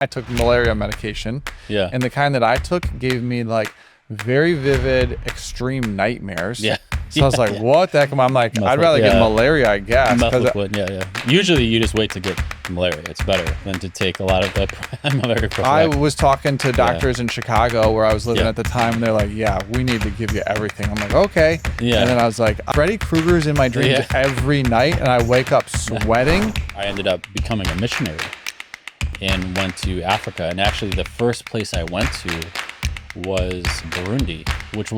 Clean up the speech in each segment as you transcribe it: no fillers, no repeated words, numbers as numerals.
I took malaria medication. Yeah. And the kind that I took gave me like very vivid, extreme nightmares. Yeah. So I was like, what the heck? I'm like, I'd rather get malaria, I guess. Methylquin, yeah. Usually you just wait to get malaria. It's better than to take a lot of the malaria prophylactic. I was talking to doctors in Chicago where I was living at the time, and they're like, yeah, we need to give you everything. I'm like, okay. Yeah. And then I was like, Freddy Krueger's in my dreams every night, and I wake up sweating. I ended up becoming a missionary and went to Africa. And actually the first place I went to was Burundi, which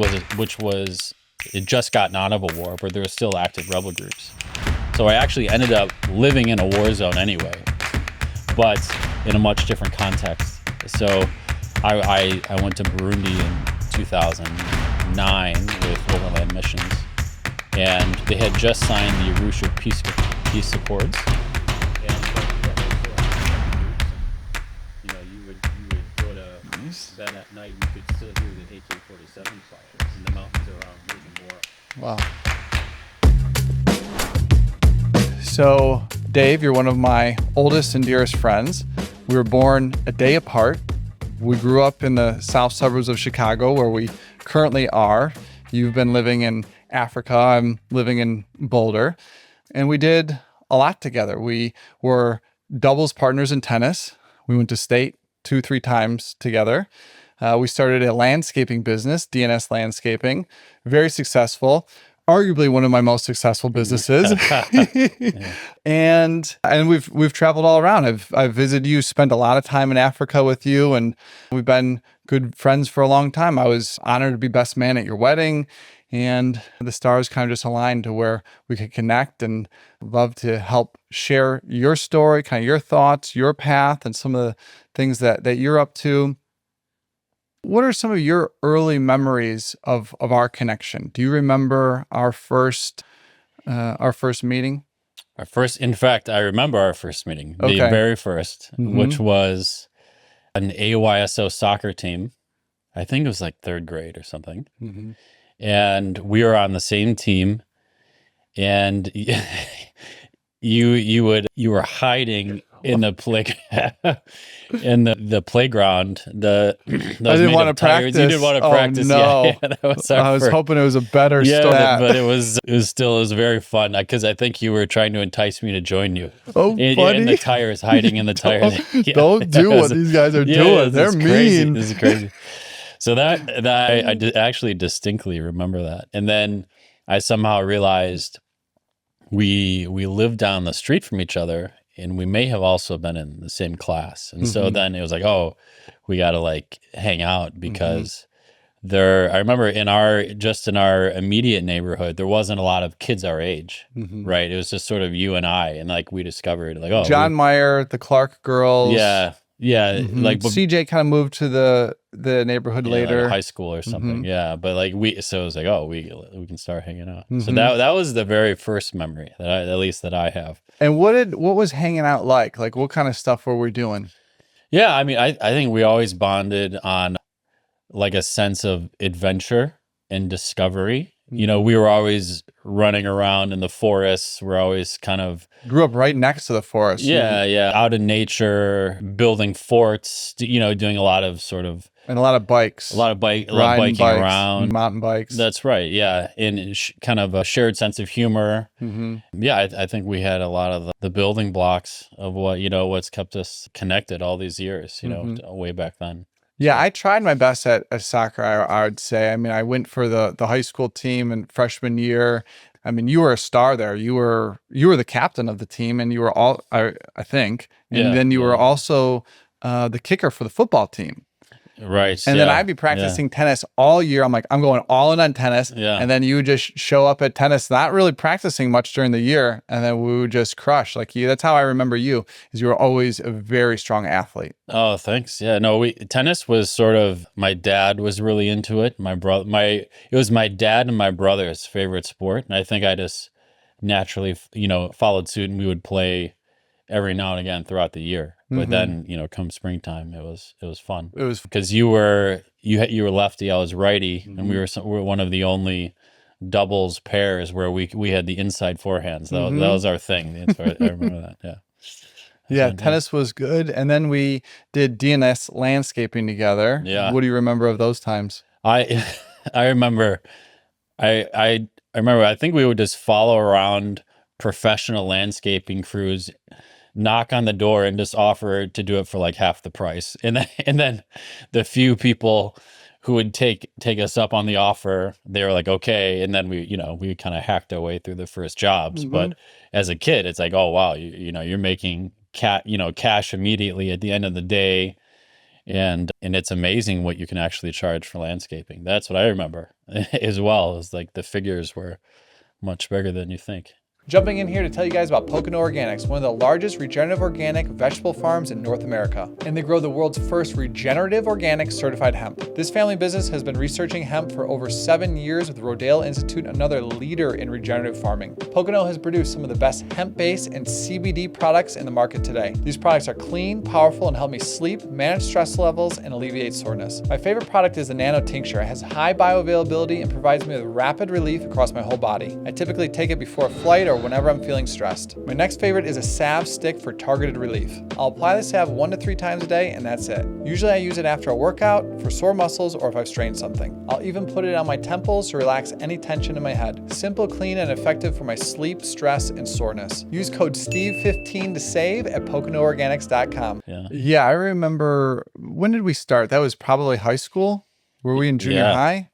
was it just gotten out of a war, but there were still active rebel groups. So I actually ended up living in a war zone anyway, but in a much different context. So I went to Burundi in 2009 with Overland Missions, and they had just signed the Arusha Peace Accords. And you would go to bed at night, you could still hear the AK-47 fires in the mountains around Bujumbura. Wow. So, Dave, you're one of my oldest and dearest friends. We were born a day apart. We grew up in the south suburbs of Chicago, where we currently are. You've been living in Africa. I'm living in Boulder. And we did a lot together. We were doubles partners in tennis. We went to state 2-3 times together. We started a landscaping business, DNS Landscaping, very successful, arguably one of my most successful businesses. And we've traveled all around. I've visited you, spent a lot of time in Africa with you, and we've been good friends for a long time. I was honored to be best man at your wedding, and the stars kind of just aligned to where we could connect, and love to help share your story, kind of your thoughts, your path, and some of the things that you're up to. What are some of your early memories of our connection? Do you remember our first meeting? In fact, I remember our first meeting, the very first, which was an AYSO soccer team. I think it was like 3rd grade or something. And we were on the same team, and you were hiding in the the playground. I didn't want to practice. You didn't want to practice. No. Yeah, that was I was hoping it was a better start. But it was very fun because I think you were trying to entice me to join you. Oh, funny. In the tires, hiding in the tires. Don't do what these guys are doing. They're mean. Crazy. This is crazy. So that I actually distinctly remember that. And then I somehow realized we lived down the street from each other, and we may have also been in the same class. And so then it was like, oh, we got to like hang out because I remember in our immediate neighborhood, there wasn't a lot of kids our age, right? It was just sort of you and I, and like we discovered like, oh, John Meyer, the Clark girls. Yeah. Like CJ kind of moved to the neighborhood later, like high school or something. Yeah, but like so it was like, oh, we can start hanging out. So that was the very first memory that I have. And what was hanging out like? Like what kind of stuff were we doing? Yeah, I mean, I think we always bonded on like a sense of adventure and discovery. You know, we were always running around in the forests. We're always kind of grew up right next to the forest. Yeah. Out in nature, building forts, doing a lot of sort of. And a lot of bikes. A lot of biking around. Mountain bikes. That's right. Yeah. And kind of a shared sense of humor. Yeah. I think we had a lot of the building blocks of what's kept us connected all these years, way back then. Yeah, I tried my best at soccer, I would say. I mean, I went for the high school team in freshman year. I mean, you were a star there. You were the captain of the team, and you were I think. And then you were also the kicker for the football team. Right. And then I'd be practicing tennis all year. I'm like, I'm going all in on tennis. Yeah. And then you would just show up at tennis, not really practicing much during the year. And then we would just crush. Like you, that's how I remember you, is you were always a very strong athlete. Oh, thanks. Yeah, no, tennis was sort of, my dad was really into it. It was my dad and my brother's favorite sport. And I think I just naturally, followed suit, and we would play every now and again throughout the year. But then, come springtime, it was fun. It was because you were lefty, I was righty, and we were one of the only doubles pairs where we had the inside forehands. That was our thing. I remember that. Yeah. Yeah, tennis was good. And then we did DNS landscaping together. Yeah. What do you remember of those times? I I remember I remember I think we would just follow around professional landscaping crews, knock on the door and just offer to do it for like half the price. And then the few people who would take us up on the offer, they were like, okay. And then we kind of hacked our way through the first jobs. But as a kid, it's like, oh wow, you're making cash immediately at the end of the day. And it's amazing what you can actually charge for landscaping. That's what I remember as well, is like the figures were much bigger than you think. Jumping in here to tell you guys about Pocono Organics, one of the largest regenerative organic vegetable farms in North America. And they grow the world's first regenerative organic certified hemp. This family business has been researching hemp for over 7 years with Rodale Institute, another leader in regenerative farming. Pocono has produced some of the best hemp-based and CBD products in the market today. These products are clean, powerful, and help me sleep, manage stress levels, and alleviate soreness. My favorite product is the Nano Tincture. It has high bioavailability and provides me with rapid relief across my whole body. I typically take it before a flight or whenever I'm feeling stressed. My next favorite is a salve stick for targeted relief. I'll apply the salve 1 to 3 times a day, and that's it. Usually I use it after a workout, for sore muscles, or if I've strained something. I'll even put it on my temples to relax any tension in my head. Simple, clean, and effective for my sleep, stress, and soreness. Use code STEVE15 to save at PoconoOrganics.com. Yeah, I remember, when did we start? That was probably high school? Were we in junior high?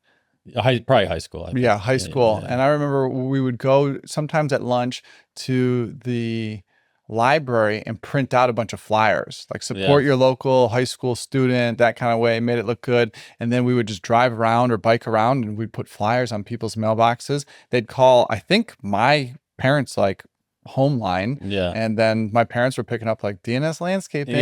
Probably high school. I think. Yeah, high school. And I remember we would go sometimes at lunch to the library and print out a bunch of flyers, like support your local high school student, that kind of way, made it look good. And then we would just drive around or bike around and we'd put flyers on people's mailboxes. They'd call, I think, my parents like home line. And then my parents were picking up like DNS landscaping.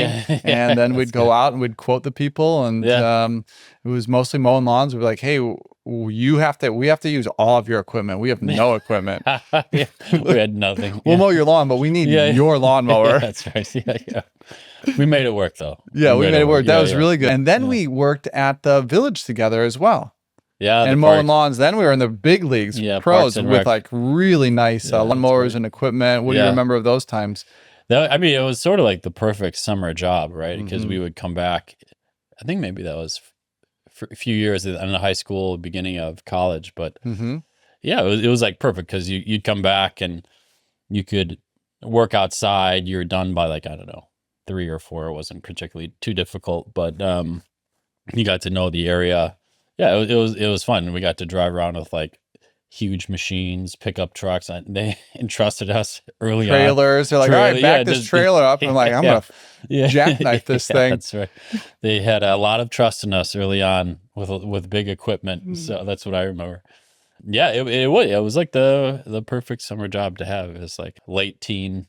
And then we'd go out and we'd quote the people. And it was mostly mowing lawns. We'd be like, hey, we have to use all of your equipment. We have no equipment. We had nothing. We'll mow your lawn, but we need your lawnmower. That's right. We made it work though. Yeah, we made it work. That was really good. And then we worked at the village together as well. And mowing lawns. Then we were in the big leagues, pros, with like really nice lawnmowers and equipment. What do you remember of those times? It was sort of like the perfect summer job, right? Because we would come back. I think maybe that was for a few years in the high school, beginning of college. But it was like perfect because you'd come back and you could work outside. You were done by like, I don't know, 3 or 4. It wasn't particularly too difficult, but you got to know the area. Yeah, it was fun. We got to drive around with like huge machines, pickup trucks. They entrusted us early trailers. They're like, all right, back this trailer up. I'm like, I'm going to jackknife this thing. That's right. They had a lot of trust in us early on with big equipment. So that's what I remember. Yeah, it was like the perfect summer job to have. It was like late teenager.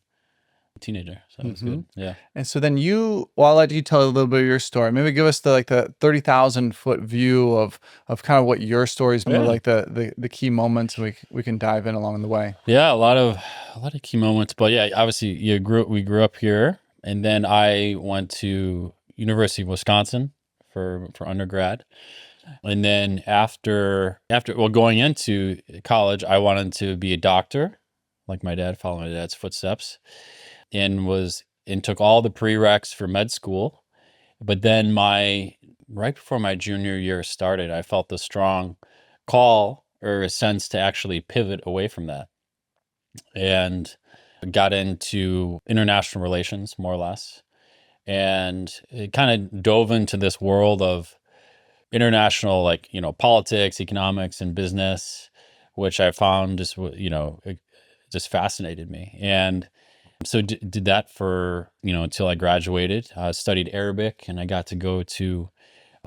So it was good. Yeah. And so then I'll let you tell a little bit of your story. Maybe give us the 30,000 foot view of kind of what your story's been, like the key moments we can dive in along the way. Yeah, a lot of key moments. But yeah, obviously we grew up here, and then I went to University of Wisconsin for undergrad. And then after going into college, I wanted to be a doctor, like my dad, follow my dad's footsteps. And took all the prereqs for med school. But then right before my junior year started, I felt the strong call or a sense to actually pivot away from that. And got into international relations, more or less. And it kind of dove into this world of international, like, politics, economics, and business, which I found it just fascinated me. And so did that for, until I graduated. Studied Arabic, and I got to go to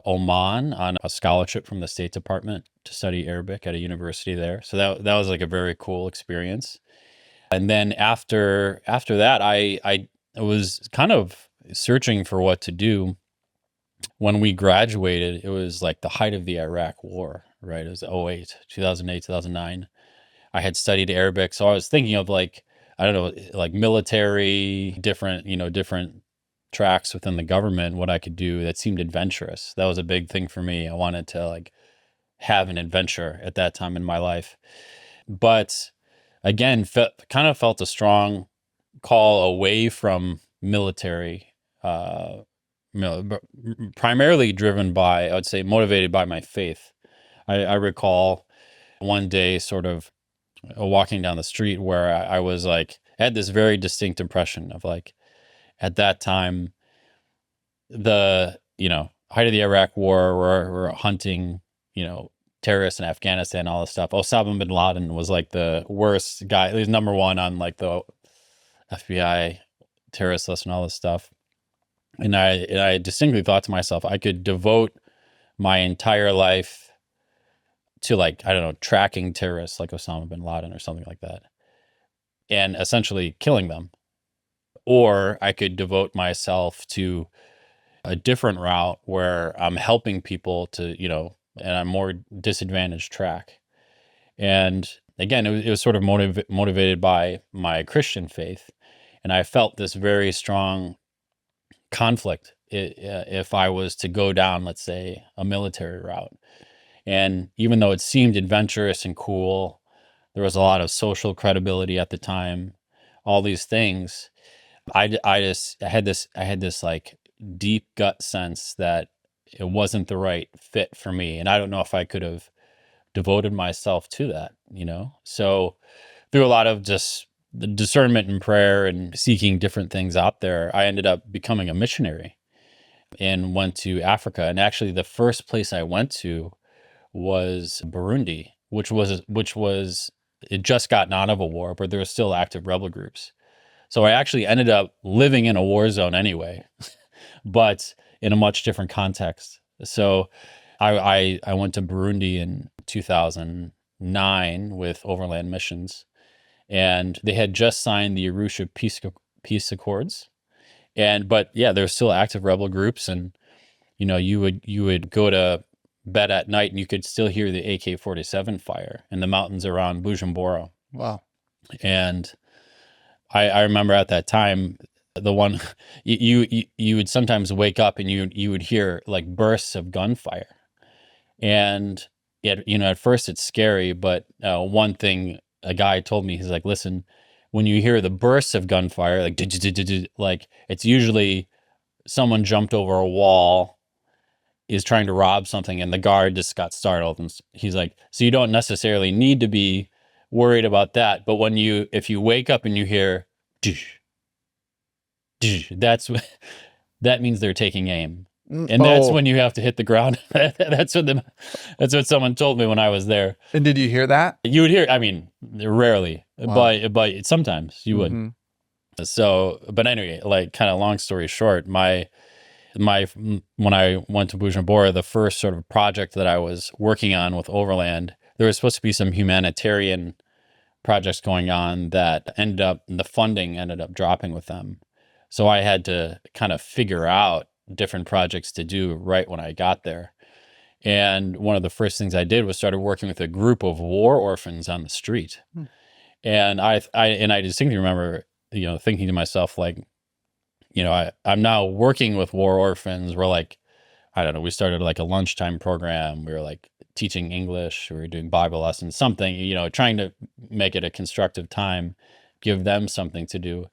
Oman on a scholarship from the State Department to study Arabic at a university there. So that was like a very cool experience. And then after that, I was kind of searching for what to do. When we graduated, it was like the height of the Iraq War, right? It was 2008, 2009. I had studied Arabic, so I was thinking of like, I don't know, like military, different tracks within the government, what I could do that seemed adventurous. That was a big thing for me. I wanted to like have an adventure at that time in my life. But again, kind of felt a strong call away from military, primarily driven by, I would say, motivated by my faith. I recall one day sort of walking down the street where I was like, I had this very distinct impression of like, at that time, the, height of the Iraq war, we're hunting, terrorists in Afghanistan, all this stuff. Osama bin Laden was like the worst guy. He was number one on like the FBI terrorist list and all this stuff. And I distinctly thought to myself, I could devote my entire life to like, I don't know, tracking terrorists like Osama bin Laden or something like that, and essentially killing them. Or I could devote myself to a different route where I'm helping people to, and I'm more disadvantaged track. And again, it was sort of motivated by my Christian faith. And I felt this very strong conflict if I was to go down, let's say, a military route. And even though it seemed adventurous and cool, there was a lot of social credibility at the time, all these things. I had this like deep gut sense that it wasn't the right fit for me. And I don't know if I could have devoted myself to that, So through a lot of just the discernment and prayer and seeking different things out there, I ended up becoming a missionary and went to Africa. And actually the first place I went to was Burundi, which was it just gotten out of a war, but there were still active rebel groups. So I actually ended up living in a war zone anyway, but in a much different context. So I went to Burundi in 2009 with Overland Missions, and they had just signed the Arusha peace accords. But yeah, there's still active rebel groups, and you would go to bed at night and you could still hear the AK-47 fire in the mountains around Bujumbura. Wow. And I remember at that time, the one you would sometimes wake up and you would hear like bursts of gunfire, and at first it's scary, but one thing a guy told me, he's like, listen, when you hear the bursts of gunfire, like like it's usually someone jumped over a wall, is trying to rob something, and the guard just got startled. And he's like, so you don't necessarily need to be worried about that, but if you wake up and you hear that means they're taking aim, and that's when you have to hit the ground. That's what someone told me when I was there. And did you hear that? You would hear, I mean, rarely, Wow. but sometimes you would. Mm-hmm. So, but anyway, like kind of long story short, when I went to Bujumbura, the first sort of project that I was working on with Overland, there was supposed to be some humanitarian projects going on that the funding ended up dropping with them. So I had to kind of figure out different projects to do right when I got there. And one of the first things I did was started working with a group of war orphans on the street. And I distinctly remember, thinking to myself, like, I'm now working with war orphans. We're like, I don't know, we started like a lunchtime program. We were like teaching English, we were doing Bible lessons, something, trying to make it a constructive time, give them something to do.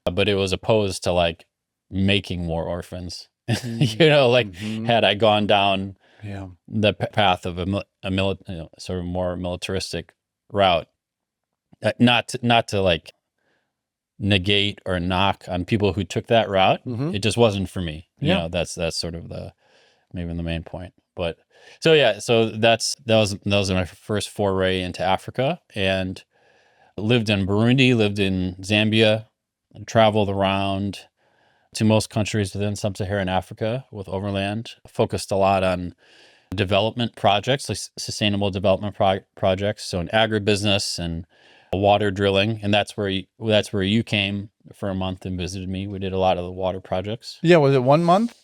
But it was opposed to like making war orphans. Had I gone down the path of sort of more militaristic route, not to like negate or knock on people who took that route. It just wasn't for me. That's sort of maybe the main point. But so that was my first foray into Africa, and lived in Burundi, lived in Zambia, and traveled around to most countries within sub-Saharan Africa with Overland. Focused a lot on development projects, like sustainable development projects, so in agribusiness and water drilling, and that's where you came for a month and visited me. We did a lot of the water projects. Yeah, was it 1 month?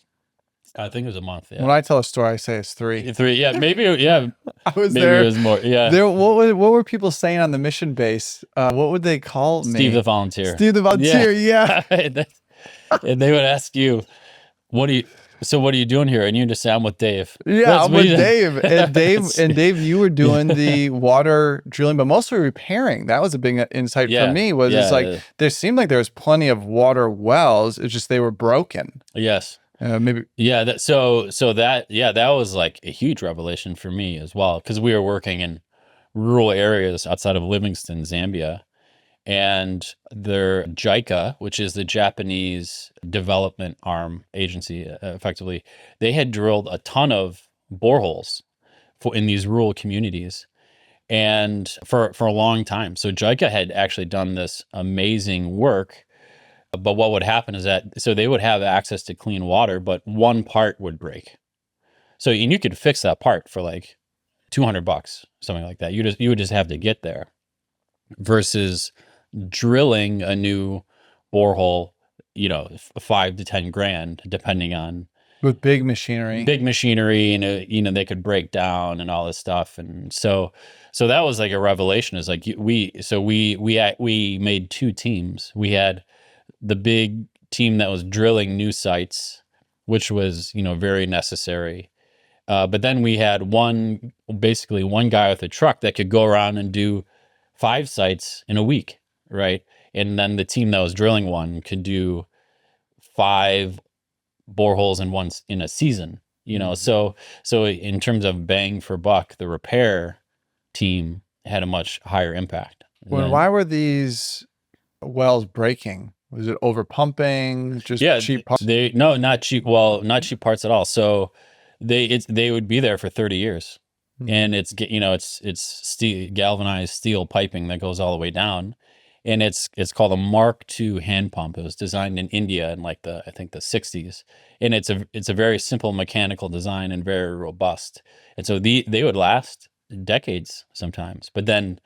I think it was a month. Yeah. When I tell a story, I say it's 3. 3, yeah, maybe, yeah. I was maybe there. It was more, yeah. There, what were people saying on the mission base? What would they call me? Steve the volunteer. Steve the volunteer. Yeah. And they would ask you, what do So what are you doing here? And you just say, I'm with Dave. Yeah, I'm with Dave. That's- And Dave, you were doing the water drilling, but mostly repairing. That was a big insight for Yeah, me. Was it's like yeah, there seemed like there was plenty of water wells. It's just they were broken. yes. Maybe. Yeah, that was like a huge revelation for me as well, because we were working in rural areas outside of Livingston, Zambia, and their JICA, which is the Japanese Development Arm Agency, effectively, they had drilled a ton of boreholes in these rural communities, and for a long time. So JICA had actually done this amazing work. But what would happen is that they would have access to clean water, but one part would break. So and you could fix that part for like $200, something like that. You would just have to get there, versus drilling a new borehole, 5 to 10 grand, depending on With big machinery. big machinery, and they could break down and all this stuff. And so that was like a revelation. Is like we made two teams. We had the big team that was drilling new sites, which was very necessary. But then we had basically one guy with a truck that could go around and do 5 sites in a week, right? And then the team that was drilling one could do 5 boreholes in a season. So in terms of bang for buck, the repair team had a much higher impact. Why were these wells breaking? Was it over pumping? Just cheap parts? Not cheap. Well, not cheap parts at all. So they would be there for 30 years, and it's steel, galvanized steel piping that goes all the way down, and it's called a Mark II hand pump. It was designed in India in like I think the 60s, and it's a very simple mechanical design and very robust, and so they would last decades sometimes. But then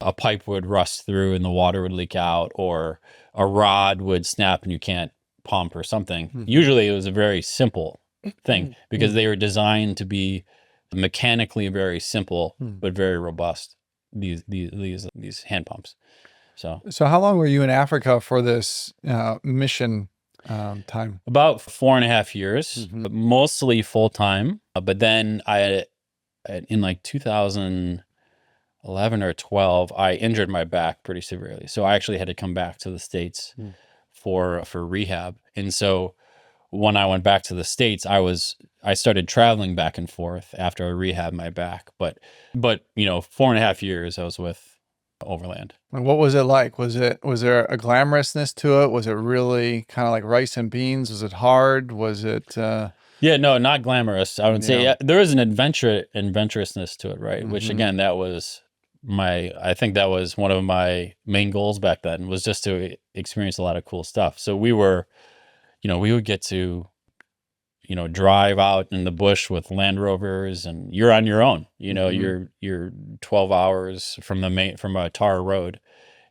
a pipe would rust through and the water would leak out, or a rod would snap and you can't pump or something. Usually it was a very simple thing, because they were designed to be mechanically very simple but very robust, these hand pumps. So how long were you in Africa for this mission time? about 4.5 years, but mostly full time. But then in like 2011 or 12, I injured my back pretty severely. So I actually had to come back to the States for rehab. And so when I went back to the States, I started traveling back and forth after I rehabbed my back. But 4.5 years I was with Overland. And what was it like? Was there a glamorousness to it? Was it really kind of like rice and beans? Was it hard? Was it Yeah, no, not glamorous. I would say there was an adventurousness to it, right? Which again, I think that was one of my main goals back then, was just to experience a lot of cool stuff. So we would get to, drive out in the bush with Land Rovers, and you're on your own. You're 12 hours from a tar road,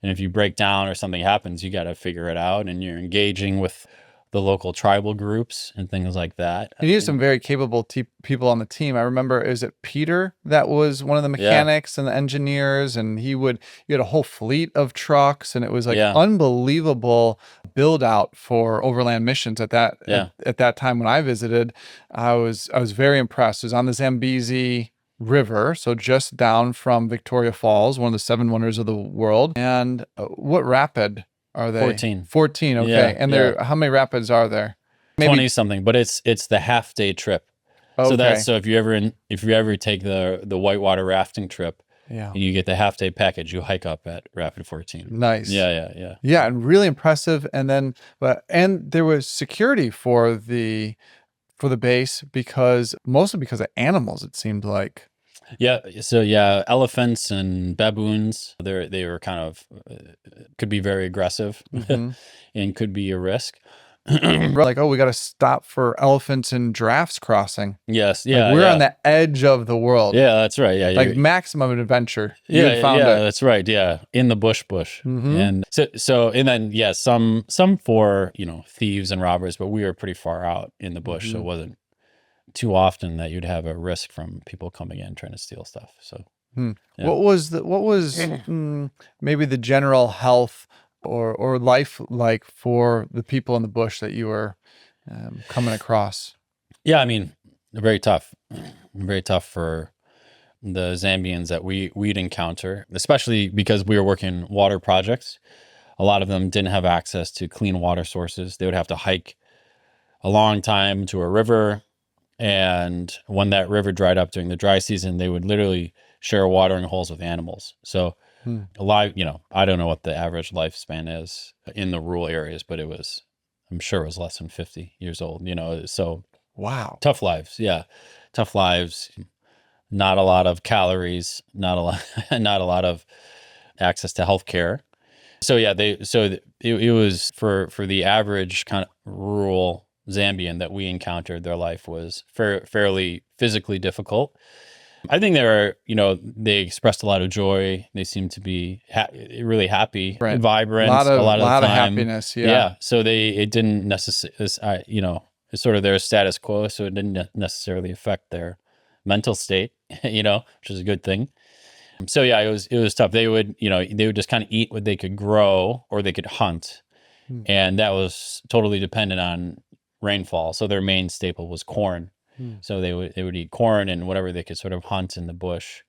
and if you break down or something happens, you got to figure it out, and you're engaging with the local tribal groups and things like that. And you had some very capable people on the team. I remember, is it Peter that was one of the mechanics and the engineers, and you had a whole fleet of trucks, and it was like unbelievable build out for overland missions at that at that time when I visited. I was very impressed. It was on the Zambezi River, so just down from Victoria Falls, one of the 7 wonders of the world. And what rapid are they? 14. Okay. Yeah, And how many rapids are there? Maybe 20 something, but it's the half day trip. Okay. So if you ever take the whitewater rafting trip, and you get the half day package, you hike up at Rapid 14. Nice. Yeah. Yeah, and really impressive. And then and there was security for the base, mostly because of animals, it seemed like. Yeah. So elephants and baboons, they were kind of could be very aggressive and could be a risk. Like, we got to stop for elephants and giraffes crossing. Yes. We're on the edge of the world. Yeah, that's right. Yeah. Like maximum adventure. That's right. Yeah. In the bush. And and then, some for, thieves and robbers, but we were pretty far out in the bush. So it wasn't too often that you'd have a risk from people coming in trying to steal stuff. So what was maybe the general health or life like for the people in the bush that you were coming across? Yeah, I mean, very tough for the Zambians that we'd encounter, especially because we were working water projects. A lot of them didn't have access to clean water sources. They would have to hike a long time to a river. And when that river dried up during the dry season, they would literally share watering holes with animals. So Hmm. a lot, I don't know what the average lifespan is in the rural areas, but I'm sure it was less than 50 years old, so Wow. tough lives. Yeah. Tough lives. Not a lot of calories, not a lot, not a lot of access to healthcare. So yeah, it was for the average kind of rural Zambian that we encountered. Their life was fairly physically difficult. I think they expressed a lot of joy. They seemed to be really happy, Right. vibrant a lot of the Lot of time. happiness. Yeah. Yeah. So it didn't necessarily, it's sort of their status quo. So it didn't necessarily affect their mental state, which is a good thing. So yeah, it was tough. They would just kind of eat what they could grow or they could hunt, Hmm. and that was totally dependent on rainfall. So their main staple was corn. Hmm. So they would eat corn and whatever they could sort of hunt in the bush.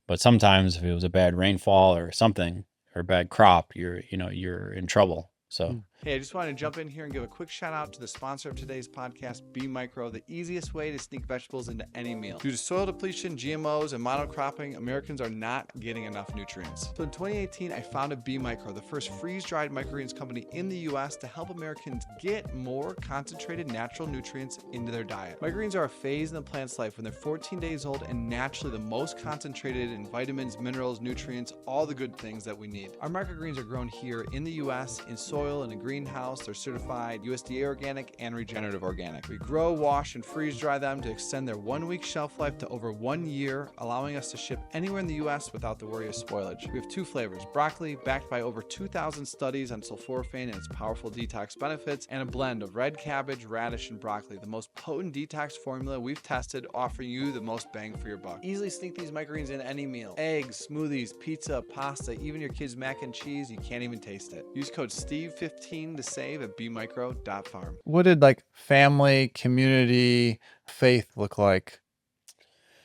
But sometimes if it was a bad rainfall or something or a bad crop, you're in trouble. So Hey, I just wanted to jump in here and give a quick shout out to the sponsor of today's podcast, B Micro, the easiest way to sneak vegetables into any meal. Due to soil depletion, GMOs, and monocropping, Americans are not getting enough nutrients. So in 2018, I founded B Micro, the first freeze-dried microgreens company in the US to help Americans get more concentrated natural nutrients into their diet. Microgreens are a phase in the plant's life when they're 14 days old and naturally the most concentrated in vitamins, minerals, nutrients, all the good things that we need. Our microgreens are grown here in the US in soil and a greenhouse. They're certified USDA organic and regenerative organic. We grow, wash, and freeze dry them to extend their 1 week shelf life to over 1 year, allowing us to ship anywhere in the US without the worry of spoilage. We have 2 flavors, broccoli, backed by over 2,000 studies on sulforaphane and its powerful detox benefits, and a blend of red cabbage, radish, and broccoli, the most potent detox formula we've tested, offering you the most bang for your buck. Easily sneak these microgreens in any meal. Eggs, smoothies, pizza, pasta, even your kids' mac and cheese, you can't even taste it. Use code STEVE15 to save at bmicro.farm. What did like family, community, faith look like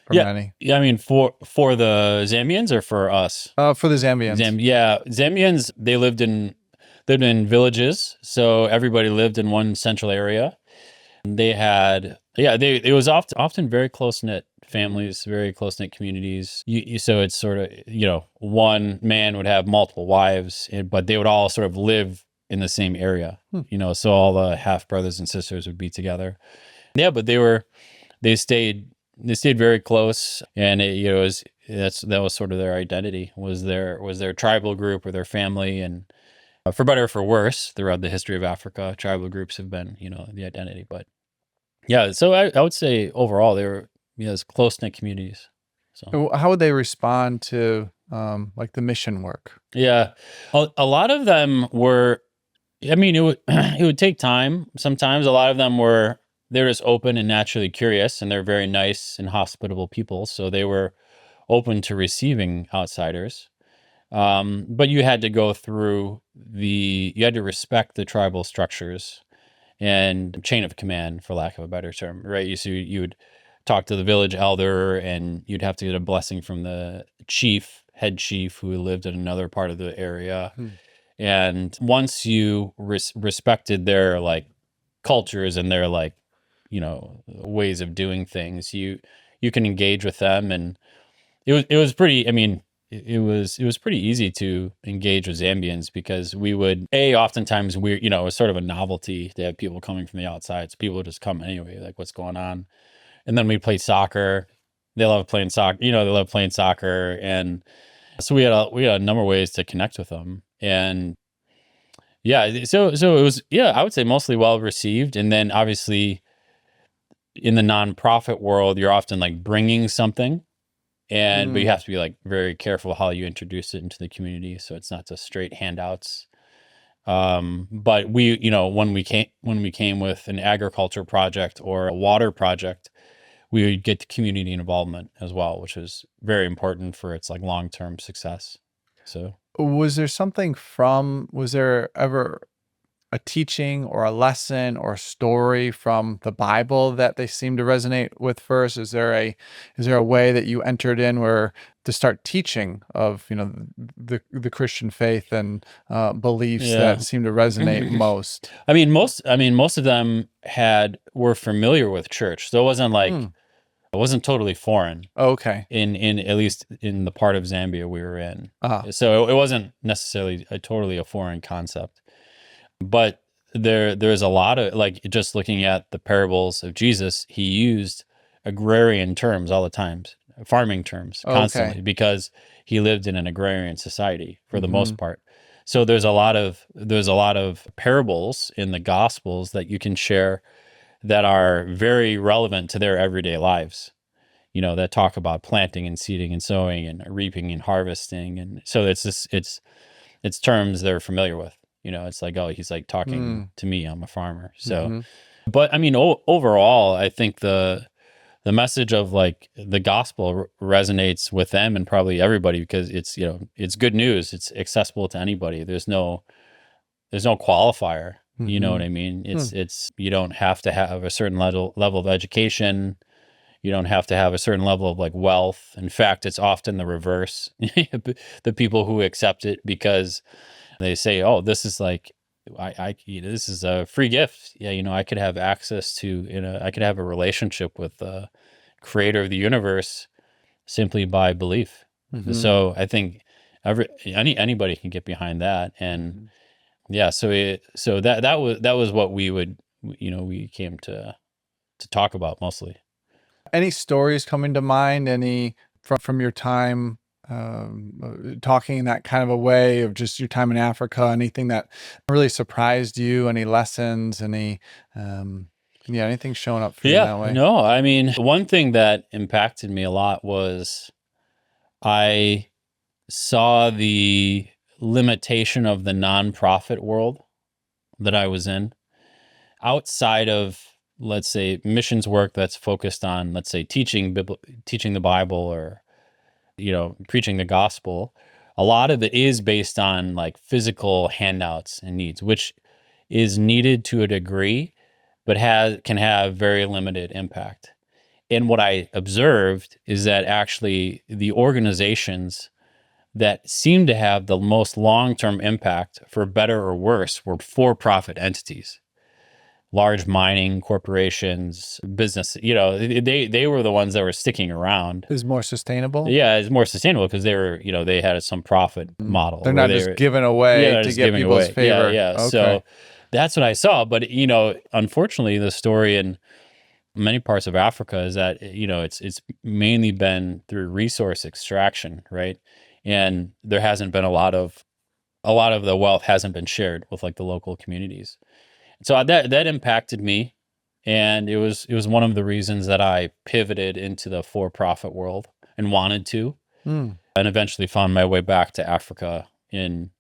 for yeah, many? yeah. I mean, for the Zambians or for us? For the Zambians. Zambians, they lived in villages, so everybody lived in one central area. They had, it was often very close knit families, very close knit communities. So it's sort of, one man would have multiple wives, but they would all sort of live in the same area, so all the half brothers and sisters would be together. Yeah, but they stayed very close, and that was sort of their identity, was their tribal group or their family. And for better or for worse, throughout the history of Africa, tribal groups have been, the identity. But yeah, so I would say overall they were, as close knit communities. So How would they respond to like the mission work? yeah, a lot of them were. I mean, it would it would take time. Sometimes a lot of them they're just open and naturally curious, and they're very nice and hospitable people. So they were open to receiving outsiders. But you had to you had to respect the tribal structures and chain of command, for lack of a better term, right? You would talk to the village elder, and you'd have to get a blessing from the head chief who lived in another part of the area. And once you respected their like cultures and their like, ways of doing things, you can engage with them. And it was pretty, I mean, it was pretty easy to engage with Zambians because oftentimes it was sort of a novelty to have people coming from the outside. So people would just come anyway, like, what's going on? And then we played soccer. They love playing soccer, they love playing soccer. And so we had a number of ways to connect with them. And yeah, so it was, I would say mostly well received. And then obviously in the nonprofit world, you're often like bringing something, but you have to be like very careful how you introduce it into the community. So it's not just straight handouts. But when we came with an agriculture project or a water project, we would get the community involvement as well, which is very important for its like long-term success. So Was there ever a teaching or a lesson or a story from the Bible that they seem to resonate with first? Is there a way that you entered in where to start teaching of, the Christian faith and beliefs Yeah. that seem to resonate most? Most of them were familiar with church. So Hmm. it wasn't totally foreign Okay. in at least in the part of Zambia we were in. Ah. So it wasn't necessarily totally a foreign concept. But there's a lot of, like, just looking at the parables of Jesus, he used agrarian terms all the time, farming terms constantly, Okay. because he lived in an agrarian society for the Mm-hmm. most part. So there's a lot of parables in the gospels that you can share that are very relevant to their everyday lives. That talk about planting and seeding and sowing and reaping and harvesting, and so it's terms they're familiar with. It's like, oh, he's like talking to me. I'm a farmer. So, Mm-hmm. but I mean, overall, I think the message of like the gospel resonates with them and probably everybody, because it's good news. It's accessible to anybody. There's no qualifier. You know Mm-hmm. what I mean? It's you don't have to have a certain level of education. You don't have to have a certain level of like wealth. In fact, it's often the reverse. The people who accept it because they say, "Oh, this is like, this is a free gift. Yeah, I could have access to, I could have a relationship with the creator of the universe simply by belief." Mm-hmm. So I think anybody can get behind that, and yeah, so that was what we came to talk about mostly. Any stories coming to mind? Any from your time talking in that kind of a way of just your time in Africa? Anything that really surprised you? Any lessons? Um, anything showing up for you Yeah, that way? no, I mean, one thing that impacted me a lot was I saw the limitation of the nonprofit world that I was in outside of, let's say, missions work that's focused on, let's say, teaching the Bible, or preaching the gospel. A lot of it is based on like physical handouts and needs, which is needed to a degree, but can have very limited impact. And what I observed is that actually the organizations that seemed to have the most long-term impact, for better or worse, were for-profit entities, large mining corporations, business. They were the ones that were sticking around. Is more sustainable? Yeah, it's more sustainable because they had some profit model They're where not they just were, giving yeah, away they're to just get giving people's away. Yeah, favor. yeah. Okay. So that's what I saw. But unfortunately, the story in many parts of Africa is that it's mainly been through resource extraction, right? And there hasn't been a lot of the wealth hasn't been shared with like the local communities. So that impacted me, and it was one of the reasons that I pivoted into the for-profit world and wanted to, Hmm. and eventually found my way back to Africa in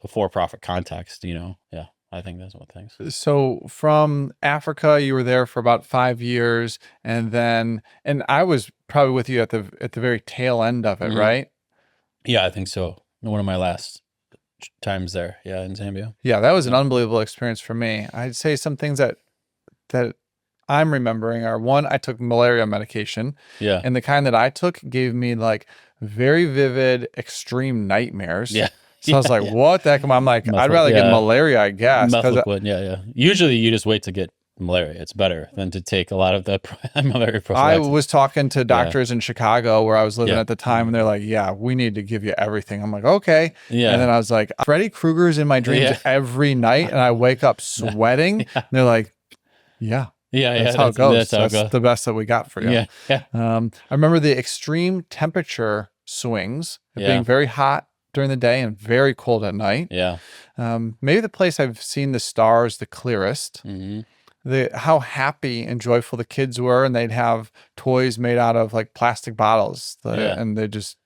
a for-profit context. Yeah, I think that's what things. So from Africa, you were there for about 5 years, and I was probably with you at the very tail end of it, Hmm. right? Yeah, I think so. One of my last times there, yeah, in Zambia. Yeah, that was an Yeah, unbelievable experience for me. I'd say some things that I'm remembering are: one, I took malaria medication, yeah, and the kind that I took gave me like very vivid, extreme nightmares. yeah, So I was yeah, like, yeah. "What the heck?" I'm like, "I'd rather get Yeah, malaria, I guess," because methylquin. Yeah, yeah. Usually, you just wait to get malaria. It's better than to take a lot of the malaria I prophylaxis. was talking to Yeah, doctors in Chicago where I was living yeah, at the time, and they're like, "Yeah, we need to give you everything." I'm like, "Okay." And then yeah, I was like, "Freddy Krueger's in my dreams yeah, every night, and I wake up sweating." And yeah, they're like, "Yeah, yeah, that's yeah. how it That's goes. how it That's goes. the best that we got for you." Yeah, yeah, I remember the extreme temperature swings of being yeah, very hot during the day and very cold at night. yeah. Maybe the place I've seen the stars the clearest. Hmm. How happy and joyful the kids were, and they'd have toys made out of like plastic bottles, Yeah, and they're just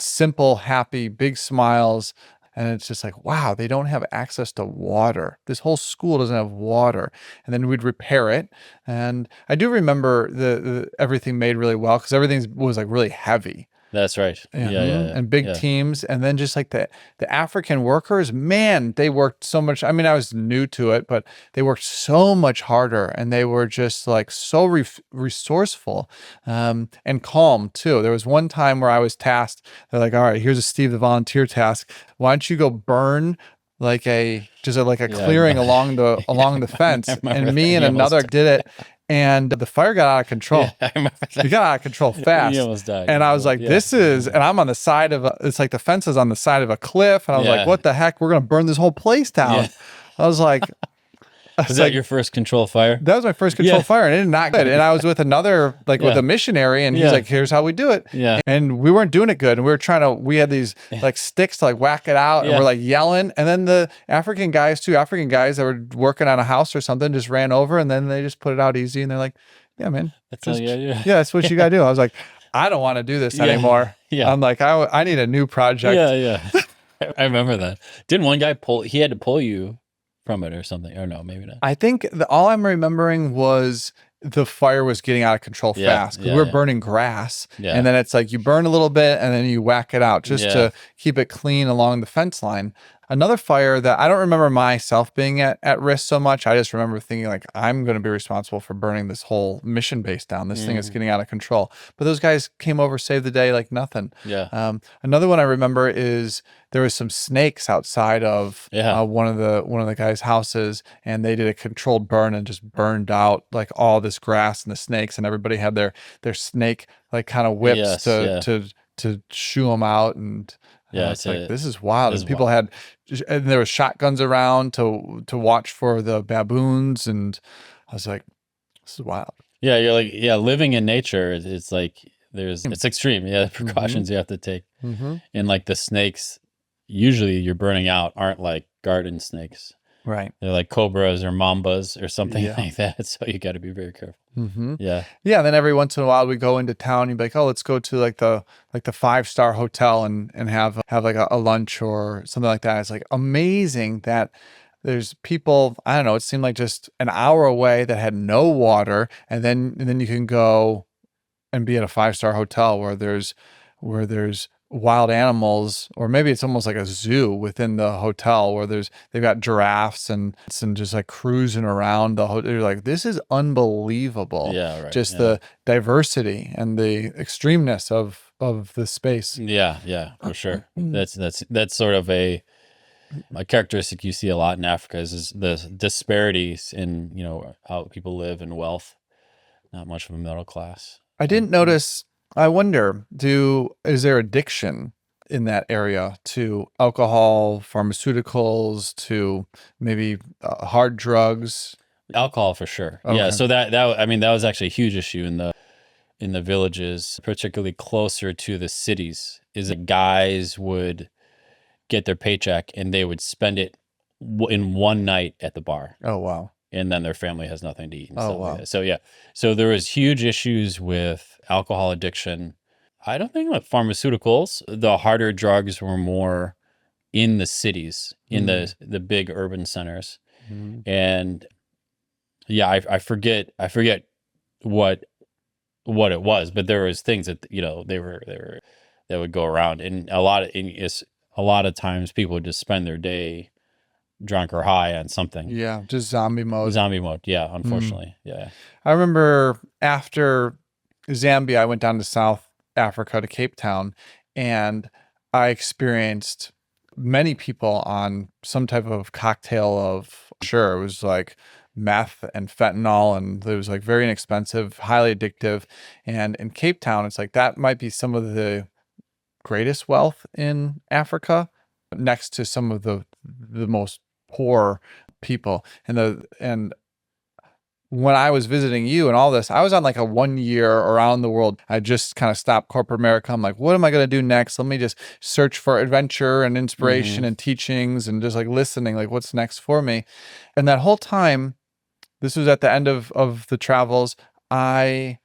simple, happy, big smiles. And it's just like, wow, they don't have access to water. This whole school doesn't have water. And then we'd repair it. And I do remember the everything made really well because everything was like really heavy. That's right. And big Yeah. teams. And then just like the African workers, man, they worked so much. I mean, I was new to it, but they worked so much harder, and they were just like so resourceful, and calm too. There was one time where I was tasked, they're like, all right, here's a Steve the volunteer task. Why don't you go burn like a clearing along the fence? And me and another did it, and the fire got out of control. Yeah, I remember that. You got out of control fast. You almost died. And I was like, this is, and I'm on the side of it's like the fence is on the side of a cliff. And I was like, what the heck? We're going to burn this whole place down. Yeah. I was like, was that your first controlled fire? That was my first controlled fire, and it did not good. And I was with another, with a missionary, and he's like, here's how we do it. Yeah. And we weren't doing it good. And we had these like sticks to like whack it out, and we're like yelling. And then the two African guys that were working on a house or something just ran over, and then they just put it out easy. And they're like, yeah, man. That's all you gotta do. Yeah, that's what you got to do. I was like, I don't want to do this anymore. Yeah. I'm like, I need a new project. Yeah. I remember that. Didn't one guy he had to pull you from it or something? Or no, maybe not. I think all I'm remembering was the fire was getting out of control fast, because we're burning grass. Yeah. And then it's like you burn a little bit and then you whack it out just to keep it clean along the fence line. Another fire that I don't remember myself being at risk so much. I just remember thinking like, I'm going to be responsible for burning this whole mission base down. This thing is getting out of control. But those guys came over, saved the day like nothing. Yeah. Another one I remember is there was some snakes outside of one of the guys' houses, and they did a controlled burn and just burned out like all this grass and the snakes, and everybody had their snake like kind of whips to shoo them out. And it's like, this is wild. And people and there was shotguns around to watch for the baboons, and I was like, this is wild. Yeah, you're like, living in nature, it's like it's extreme. Yeah, the precautions you have to take. And like the snakes, usually you're burning out aren't like garden snakes. Right. They're like cobras or mambas or something like that. So you got to be very careful. Yeah. Yeah. And then every once in a while we go into town. You'd be like, oh, let's go to like the 5-star hotel and have like a lunch or something like that. It's like amazing that there's people, I don't know, it seemed like just an hour away that had no water. And then you can go and be at a 5-star hotel where there's wild animals, or maybe it's almost like a zoo within the hotel where they've got giraffes and just like cruising around the hotel. You're like, this is unbelievable. Yeah, right. Just the diversity and the extremeness of the space. Yeah, for sure. That's sort of a characteristic you see a lot in Africa is the disparities in, how people live and wealth. Not much of a middle class. I didn't notice. I wonder, is there addiction in that area to alcohol, pharmaceuticals, to maybe hard drugs? Alcohol for sure. Okay. Yeah. So that was actually a huge issue in the villages, particularly closer to the cities, is that guys would get their paycheck and they would spend it in one night at the bar. Oh, wow. And then their family has nothing to eat. And oh, stuff wow. Like that. So, so there was huge issues with alcohol addiction. I don't think like pharmaceuticals, the harder drugs were more in the cities, in the big urban centers. And I forget what it was, but there was things that, that would go around. And a lot of times people would just spend their day drunk or high on something. Yeah, just zombie mode. Yeah, unfortunately. Yeah. I remember after Zambia, I went down to South Africa to Cape Town, and I experienced many people on some type of cocktail of, it was like meth and fentanyl, and it was like very inexpensive, highly addictive. And in Cape Town, it's like that might be some of the greatest wealth in Africa, next to some of the most poor people. And when I was visiting you and all this, I was on like a 1 year around the world. I just kind of stopped corporate America. I'm like, what am I going to do next? Let me just search for adventure and inspiration and teachings, and just like listening, like what's next for me. And that whole time, this was at the end of the travels, I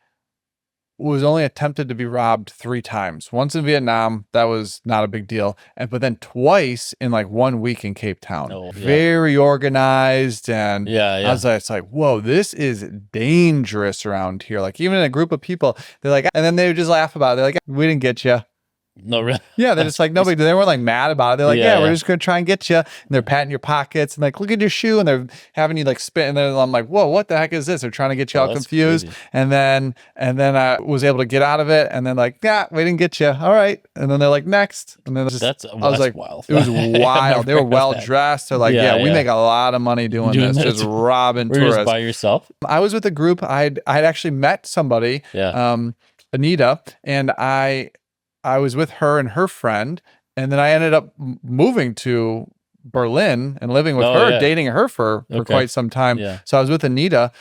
was only attempted to be robbed 3 times. Once in Vietnam, that was not a big deal. But then twice in like 1 week in Cape Town. Oh, yeah. Very organized. And I was like, it's like, whoa, this is dangerous around here. Like even in a group of people, they're like, and then they would just laugh about it. They're like, we didn't get you. No, really. Yeah, they're just like nobody. They weren't like mad about it. They're like, Yeah, yeah, we're yeah. just gonna try and get you. And they're patting your pockets and like, look at your shoe, and they're having you like spit. And then I'm like, whoa, what the heck is this? They're trying to get you Oh, all that's confused. crazy. And then I was able to get out of it. And then like, yeah, we didn't get you. All right. And then they're like, next. And then I was like, Wild. it was I've wild. never They were heard of well that. dressed. They're like, yeah, we make a lot of money doing this, just this. robbing Were you just tourists. by yourself? I was with a group. I'd actually met somebody, Yeah. Anita, and I was with her and her friend, and then I ended up moving to Berlin and living with Oh, her, yeah. dating her for Okay. quite some time. Yeah. So I was with Anita,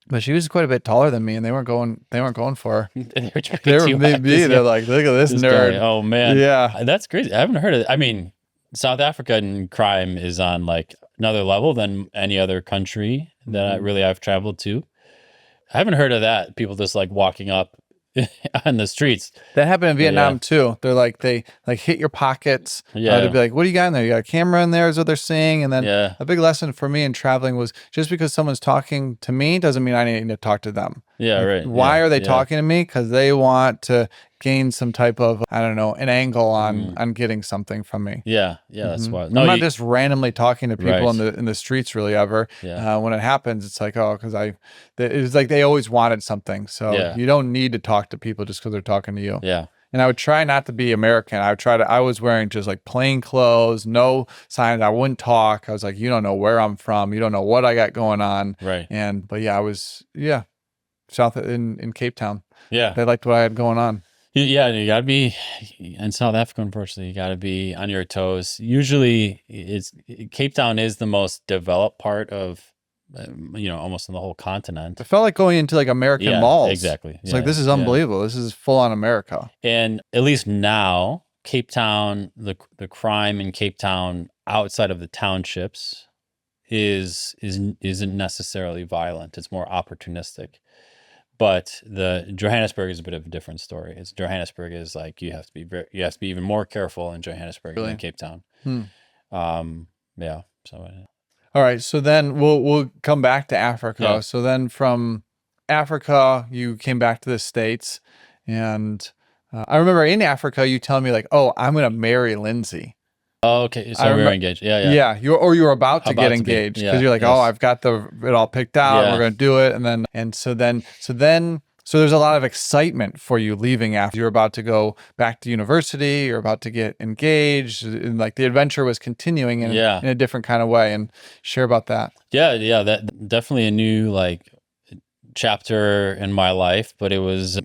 but she was quite a bit taller than me, and they weren't going for her. They were trying They were to maybe they're like, look at this nerd. guy. Oh man. Yeah. That's crazy. I haven't heard of it. I mean, South African crime is on like another level than any other country that I've traveled to. I haven't heard of that. People just like walking up on the streets. That happened in Vietnam too. They're like, they like hit your pockets. Yeah. To be like, what do you got in there? You got a camera in there is what they're saying. And then Yeah. a big lesson for me in traveling was just because someone's talking to me doesn't mean I need to talk to them. Yeah, Like, right. Why Yeah, are they yeah. talking to me? Because they want to gain some type of, I don't know, an angle on getting something from me. Yeah. Yeah. That's why. I'm not just randomly talking to people Right. in the streets really ever. Yeah. When it happens, it's like, oh, because it's like they always wanted something. So Yeah. you don't need to talk to people just because they're talking to you. Yeah. And I would try not to be American. I was wearing just like plain clothes, no signs. I wouldn't talk. I was like, you don't know where I'm from. You don't know what I got going on. Right. But yeah, I was, south in Cape Town. Yeah. They liked what I had going on. Yeah, you gotta be in South Africa. Unfortunately, you gotta be on your toes. Usually, Cape Town is the most developed part of, almost in the whole continent. It felt like going into like American Yeah, malls. exactly. It's Yeah, like, this is yeah. unbelievable. This is full on America. And at least now, Cape Town, the crime in Cape Town outside of the townships isn't necessarily violent. It's more opportunistic. But the Johannesburg is a bit of a different story. Johannesburg is like you have to be even more careful in Johannesburg Really? than Cape Town. Yeah. So All right. So then we'll come back to Africa. Yeah. So then from Africa, you came back to the States. And I remember in Africa, you telling me like, oh, I'm going to marry Lindsay. oh, okay. So we were engaged. Yeah. Yeah, you were about to About get to be, engaged because yeah, you're like, yes. oh, I've got it all picked out. Yeah. We're gonna do it, so there's a lot of excitement for you leaving after you're about to go back to university. You're about to get engaged, and like the adventure was continuing in a different kind of way. And share about that. Yeah. That definitely a new like chapter in my life, but it was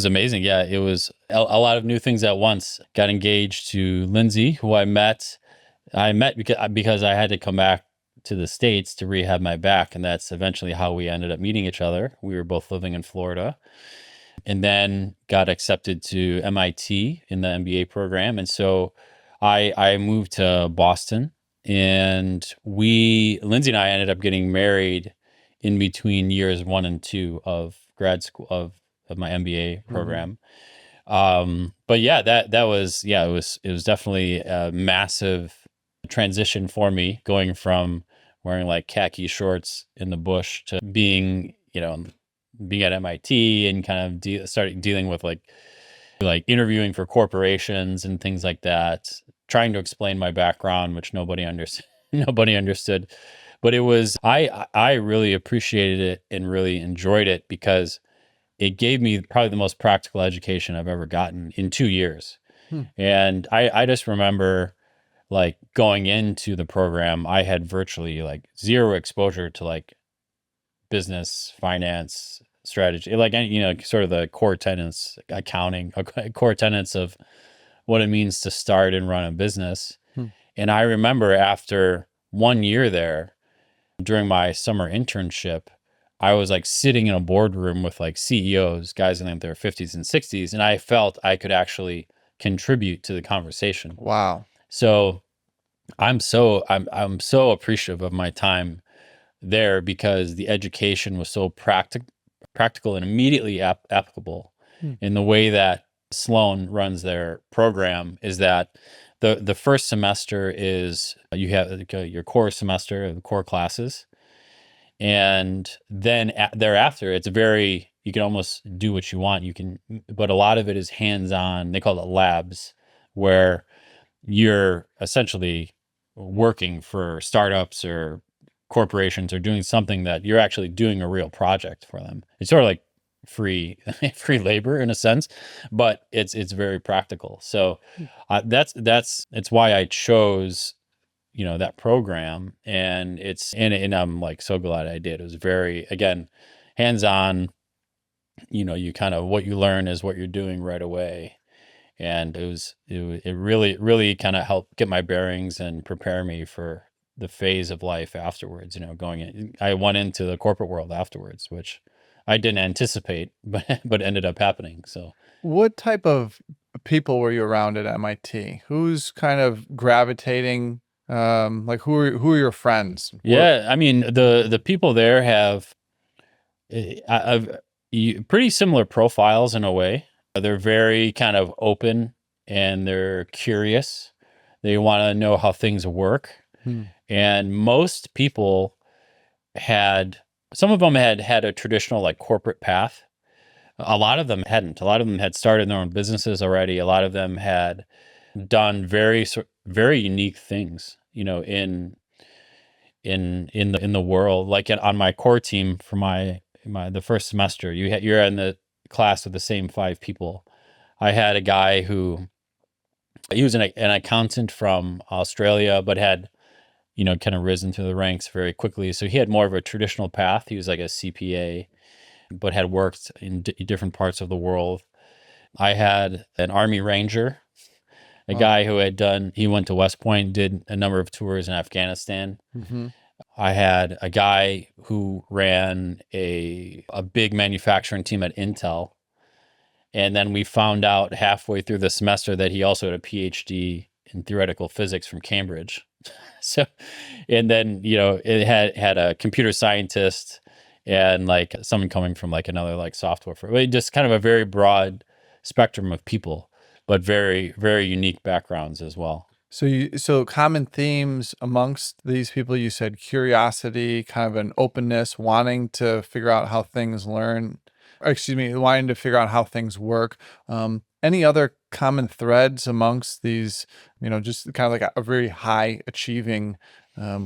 amazing. Yeah, it was a lot of new things at once. Got engaged to Lindsay, who I met because I had to come back to the States to rehab my back, and that's eventually how we ended up meeting each other. We were both living in Florida, and then got accepted to MIT in the MBA program, and so I moved to Boston, and Lindsay and I ended up getting married in between years 1 and 2 of grad school of my MBA program. But yeah, it was definitely a massive transition for me, going from wearing like khaki shorts in the bush to being at MIT and kind of starting dealing with like interviewing for corporations and things like that, trying to explain my background, which nobody understood. But it was, I really appreciated it and really enjoyed it because it gave me probably the most practical education I've ever gotten in 2 years. And I just remember like going into the program, I had virtually like zero exposure to like business, finance, strategy, like, sort of the core tenets, accounting, core tenets of what it means to start and run a business. And I remember after 1 year there, during my summer internship, I was like sitting in a boardroom with like CEOs, guys in their 50s and 60s, and I felt I could actually contribute to the conversation. Wow. So I'm so appreciative of my time there because the education was so practical and immediately applicable. In the way that Sloan runs their program is that the first semester is you have your core semester, the core classes, and then thereafter it's very you can almost do what you want. But a lot of it is hands-on. They call it labs, where you're essentially working for startups or corporations or doing something that you're actually doing a real project for them. It's sort of like free free labor in a sense, but it's very practical. So that's why I chose that program, and I'm like so glad I did. It was very, again, hands-on. You kind of, what you learn is what you're doing right away, and it really kind of helped get my bearings and prepare me for the phase of life afterwards. Going in, I went into the corporate world afterwards, which I didn't anticipate, but ended up happening. So What type of people were you around at MIT? Who's kind of gravitating? Like who are your friends? yeah, I mean, the people there have pretty similar profiles in a way. They're very kind of open, and they're curious. They want to know how things work. Hmm. And most people some of them had a traditional like corporate path. A lot of them hadn't. A lot of them had started their own businesses already. A lot of them had done very unique things, in the world. Like on my core team for the first semester, you're in the class with the same 5 people. I had a guy who, he was an accountant from Australia, but had kind of risen through the ranks very quickly. So he had more of a traditional path. He was like a CPA, but had worked in different parts of the world. I had an Army Ranger, a Wow. guy who he went to West Point, did a number of tours in Afghanistan. Mm-hmm. I had a guy who ran a big manufacturing team at Intel. And then we found out halfway through the semester that he also had a PhD in theoretical physics from Cambridge. So, and then, it had a computer scientist and like someone coming from like another like software firm. Just kind of a very broad spectrum of people, but very, very unique backgrounds as well. So common themes amongst these people, you said curiosity, kind of an openness, wanting to figure out how things wanting to figure out how things work. Any other common threads amongst these, just kind of like a very high achieving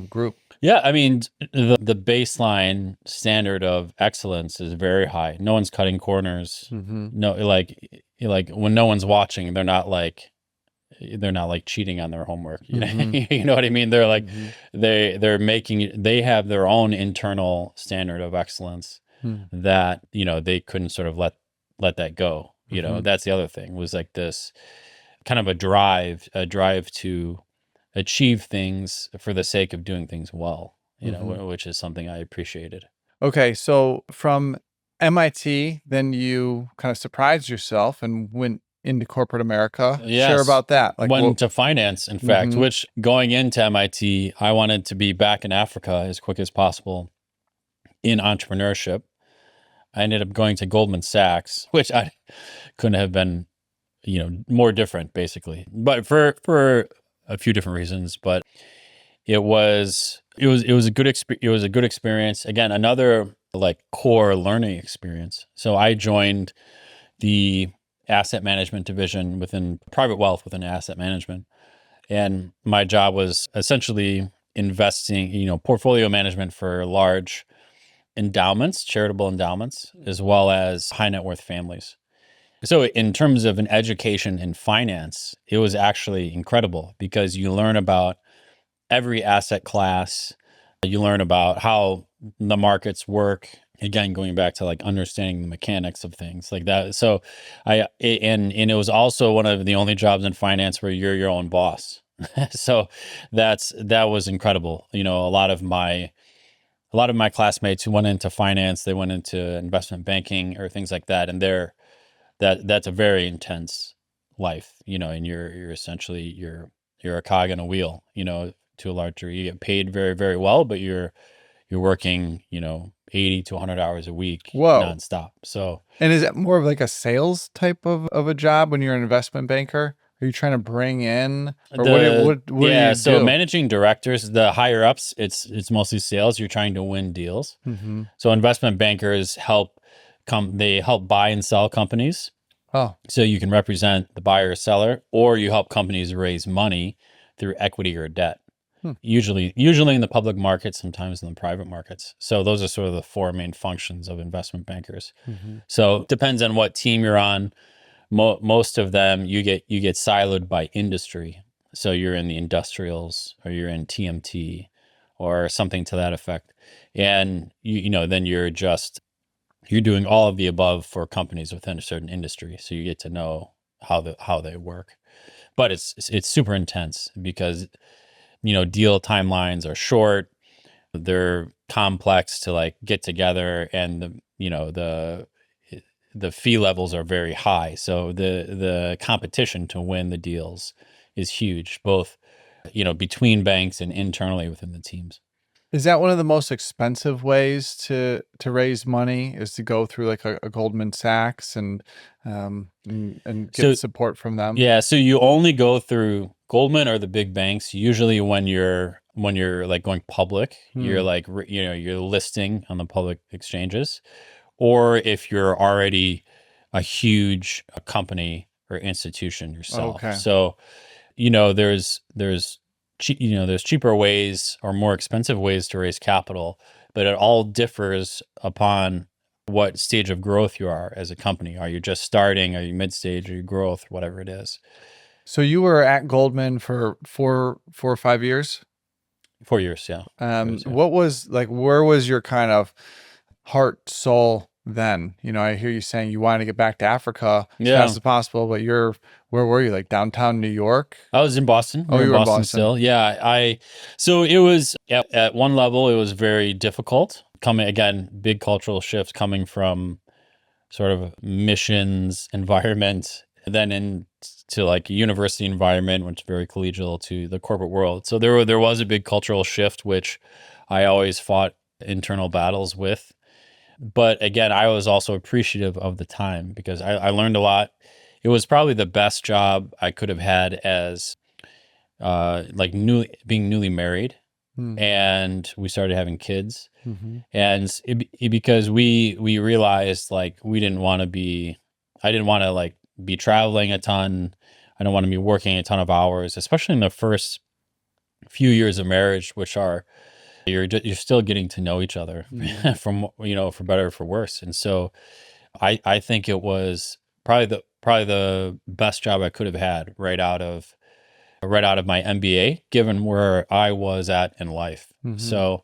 group? Yeah, I mean, the baseline standard of excellence is very high. No one's cutting corners. Mm-hmm. No, like when no one's watching, they're not like cheating on their homework. Mm-hmm. You know what I mean? They're like, Mm-hmm. they have their own internal standard of excellence Mm-hmm. that, they couldn't sort of let that go. Mm-hmm. That's the other thing, was like this kind of a drive to achieve things for the sake of doing things well, Mm-hmm. which is something I appreciated. Okay, so from MIT, then you kind of surprised yourself and went into corporate America. Share Yes. about that. Like Went what? into finance, in fact, Mm-hmm. which, going into MIT, I wanted to be back in Africa as quick as possible in entrepreneurship. I ended up going to Goldman Sachs, which I couldn't have been, more different, basically, but for a few different reasons. But it was a good experience. Again, another like core learning experience. So I joined the asset management division within private wealth within asset management, and my job was essentially investing, portfolio management for large endowments, charitable endowments, as well as high net worth families. So in terms of an education in finance, it was actually incredible because you learn about every asset class. You learn about how the markets work. Again, going back to like understanding the mechanics of things like that. So and it was also one of the only jobs in finance where you're your own boss. So that was incredible. A lot of my classmates who went into finance, they went into investment banking or things like that, and that's a very intense life, and you're essentially you're a cog in a wheel, to a large degree. You get paid very, very well, but you're working, 80 to 100 hours a week Whoa. nonstop. So, And is it more of like a sales type of a job when you're an investment banker? Are you trying to bring in, or what do you so do? managing directors, the higher ups, it's mostly sales. You're trying to win deals. Mm-hmm. So investment bankers help they help buy and sell companies. Oh, So you can represent the buyer or seller, or you help companies raise money through equity or debt. Hmm. Usually in the public markets, sometimes in the private markets. So those are sort of the four main functions of investment bankers. So it depends on what team you're on. Most of them you get siloed by industry. So you're in the industrials, or you're in TMT, or something to that effect. And then you're doing all of the above for companies within a certain industry. So you get to know how they work. But it's super intense because deal timelines are short. They're complex to like get together, and the fee levels are very high. So the competition to win the deals is huge, both between banks and internally within the teams. is that one of the most expensive ways to raise money? Is to go through like a Goldman Sachs and get So support from them? yeah, so you only go through Goldman or the big banks usually when you're like going public. You're like you're listing on the public exchanges, or if you're already a huge company or institution yourself. Okay. So there's cheaper ways or more expensive ways to raise capital, but it all differs upon what stage of growth you are as a company. Are you just starting? Are you mid stage? Are you growth? Whatever it is. So you were at Goldman for 4 or 5 years. 4 years, yeah. 4 years, yeah. What was like? Where was your kind of heart, soul then? I hear you saying you wanted to get back to Africa as Yeah. fast as possible, but where were you? Like downtown New York? I was in Boston. Oh, We you in were in Boston Boston. still. Yeah. So it was at one level, it was very difficult. Coming again, big cultural shift coming from sort of missions environment, and then into like a university environment, which is very collegial, to the corporate world. So there was a big cultural shift, which I always fought internal battles with. But again, I was also appreciative of the time because I learned a lot. It was probably the best job I could have had as being newly married, and we started having kids. And because we realized like we didn't want to be, I didn't want to like be traveling a ton. I don't want to be working a ton of hours, especially in the first few years of marriage, which are you're still getting to know each other from for better or for worse. And so I think it was probably the best job I could have had right out of my MBA, given where I was at in life. So,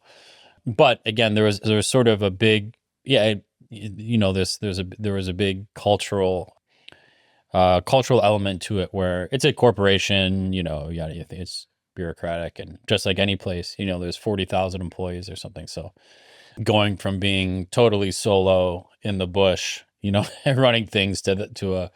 but again, there was sort of a big there was a big cultural element to it where it's a corporation. It's bureaucratic, and just like any place, there's 40,000 employees or something. So going from being totally solo in the bush, running things to a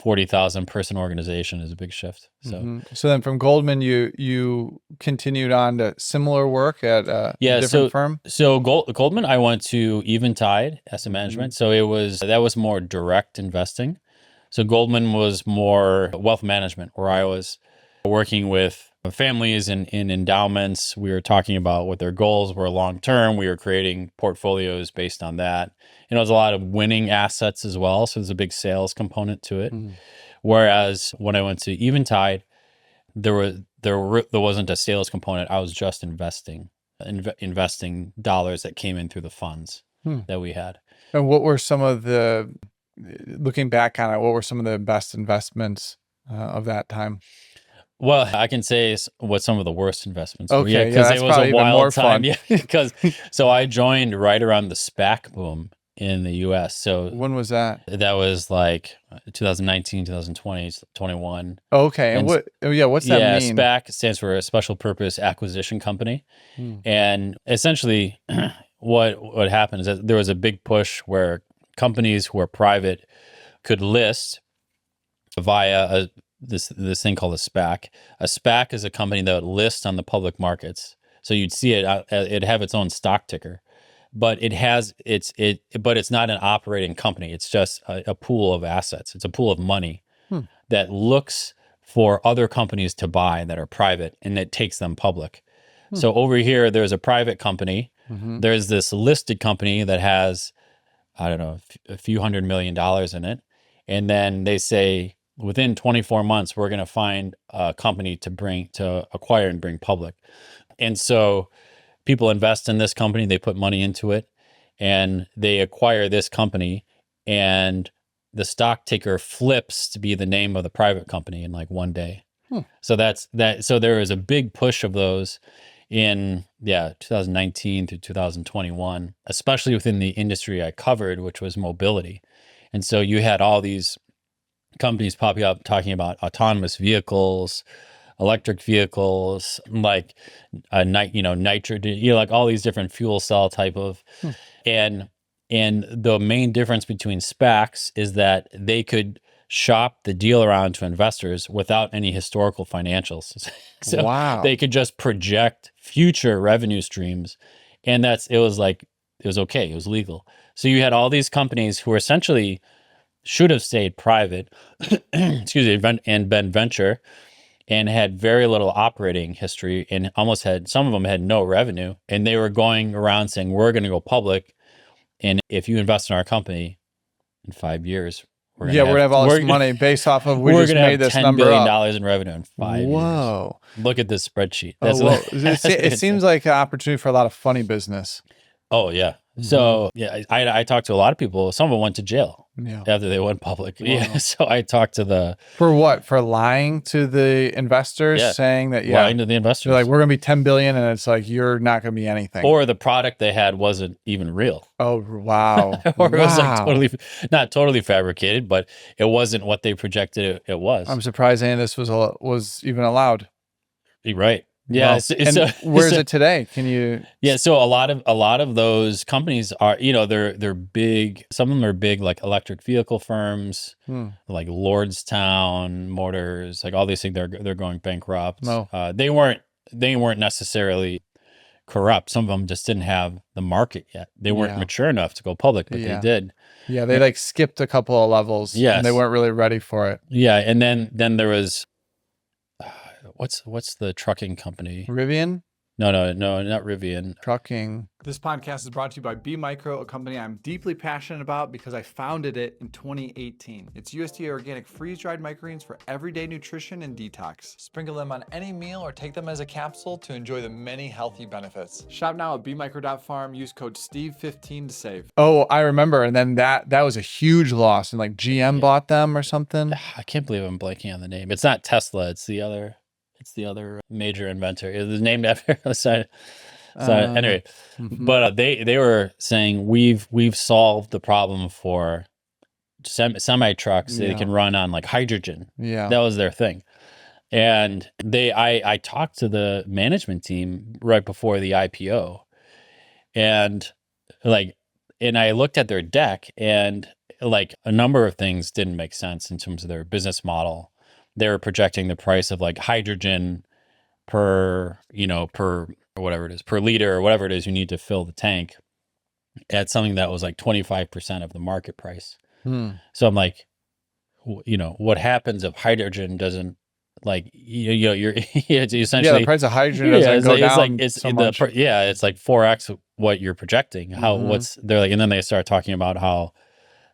40,000 person organization is a big shift. So So then from Goldman, you continued on to similar work at a different firm? So Goldman, I went to Eventide Asset Management. So that was more direct investing. So Goldman was more wealth management, where I was working with families and in endowments. We were talking about what their goals were long term. We were creating portfolios based on that. It was a lot of winning assets as well. So there's a big sales component to it. Whereas when I went to Eventide, there wasn't a sales component. I was just investing dollars that came in through the funds that we had. And looking back on it, what were some of the best investments of that time? Well, I can say what some of the worst investments were. Okay, Because that's it was probably a even more wild time. fun. Yeah, because so I joined right around the SPAC boom in the U.S. So When was that? that was like 2019, 2020, 21. Okay, and what's that mean? SPAC stands for a special purpose acquisition company. And essentially what happened is that there was a big push where companies who are private could list via this thing called a SPAC. A SPAC is a company that would list on the public markets. So you'd see it'd have its own stock ticker, but but it's not an operating company. It's just a pool of assets. It's a pool of money that looks for other companies to buy that are private, and it takes them public. So over here, there's a private company. There's this listed company that has I don't know, a few $100 million in it. And then they say within 24 months, we're going to find a company to acquire and bring public. And so people invest in this company, they put money into it, and they acquire this company, and the stock ticker flips to be the name of the private company in like one day. So that's that. So there was a big push of those in 2019 to 2021, especially within the industry I covered, which was mobility. And so you had all these companies popping up talking about autonomous vehicles, electric vehicles, like nitrogen, like all these different fuel cell type of, and the main difference between SPACs is that they could shop the deal around to investors without any historical financials. So Wow. they could just project future revenue streams, and it was okay, it was legal. So you had all these companies who essentially should have stayed private, excuse me, and been venture, and had very little operating history, and some of them had no revenue, and they were going around saying, we're going to go public, and if you invest in our company in 5 years, we're gonna have all this money based off of we we're just gonna made have this $10 number billion up. in revenue in 5 years. Whoa. Look at this spreadsheet. Oh, well, it seems like an opportunity for a lot of funny business. Oh yeah. So I talked to a lot of people. Some of them went to jail after they went public. Wow. Yeah. So I talked to for what? For lying to the investors, saying that lying to the investors. They're like, we're gonna be 10 billion, and it's like you're not gonna be anything. Or the product they had wasn't even real. Oh wow. Or it was like not totally fabricated, but it wasn't what they projected it was. I'm surprised any of this was even allowed. Right. Yeah. Well, where is it today? Can you? Yeah. So a lot of those companies are, they're big. Some of them are big, like electric vehicle firms, like Lordstown Motors, like all these things. They're going bankrupt. No. They weren't necessarily corrupt. Some of them just didn't have the market yet. They weren't mature enough to go public, but they did. Yeah. They like skipped a couple of levels. Yes. And they weren't really ready for it. Yeah. And then there was. What's the trucking company? Rivian? No, not Rivian. Trucking. This podcast is brought to you by B Micro, a company I'm deeply passionate about because I founded it in 2018. It's USDA organic freeze-dried microgreens for everyday nutrition and detox. Sprinkle them on any meal or take them as a capsule to enjoy the many healthy benefits. Shop now at bmicro.farm. Use code STEVE15 to save. Oh, I remember. And then that was a huge loss, and like GM bought them or something. I can't believe I'm blanking on the name. It's not Tesla. It's the other major inventor. It was named after the side. Anyway, but they were saying we've solved the problem for semi trucks. They can run on like hydrogen. Yeah, that was their thing. And I talked to the management team right before the IPO, and I looked at their deck, and like a number of things didn't make sense in terms of their business model. They were projecting the price of like hydrogen per whatever it is, per liter or whatever it is you need to fill the tank at something that was like 25% of the market price. So I'm like, what happens if hydrogen doesn't you're it's essentially the price of hydrogen doesn't go down so much. It's like 4x what you're projecting. They're like, and then they start talking about how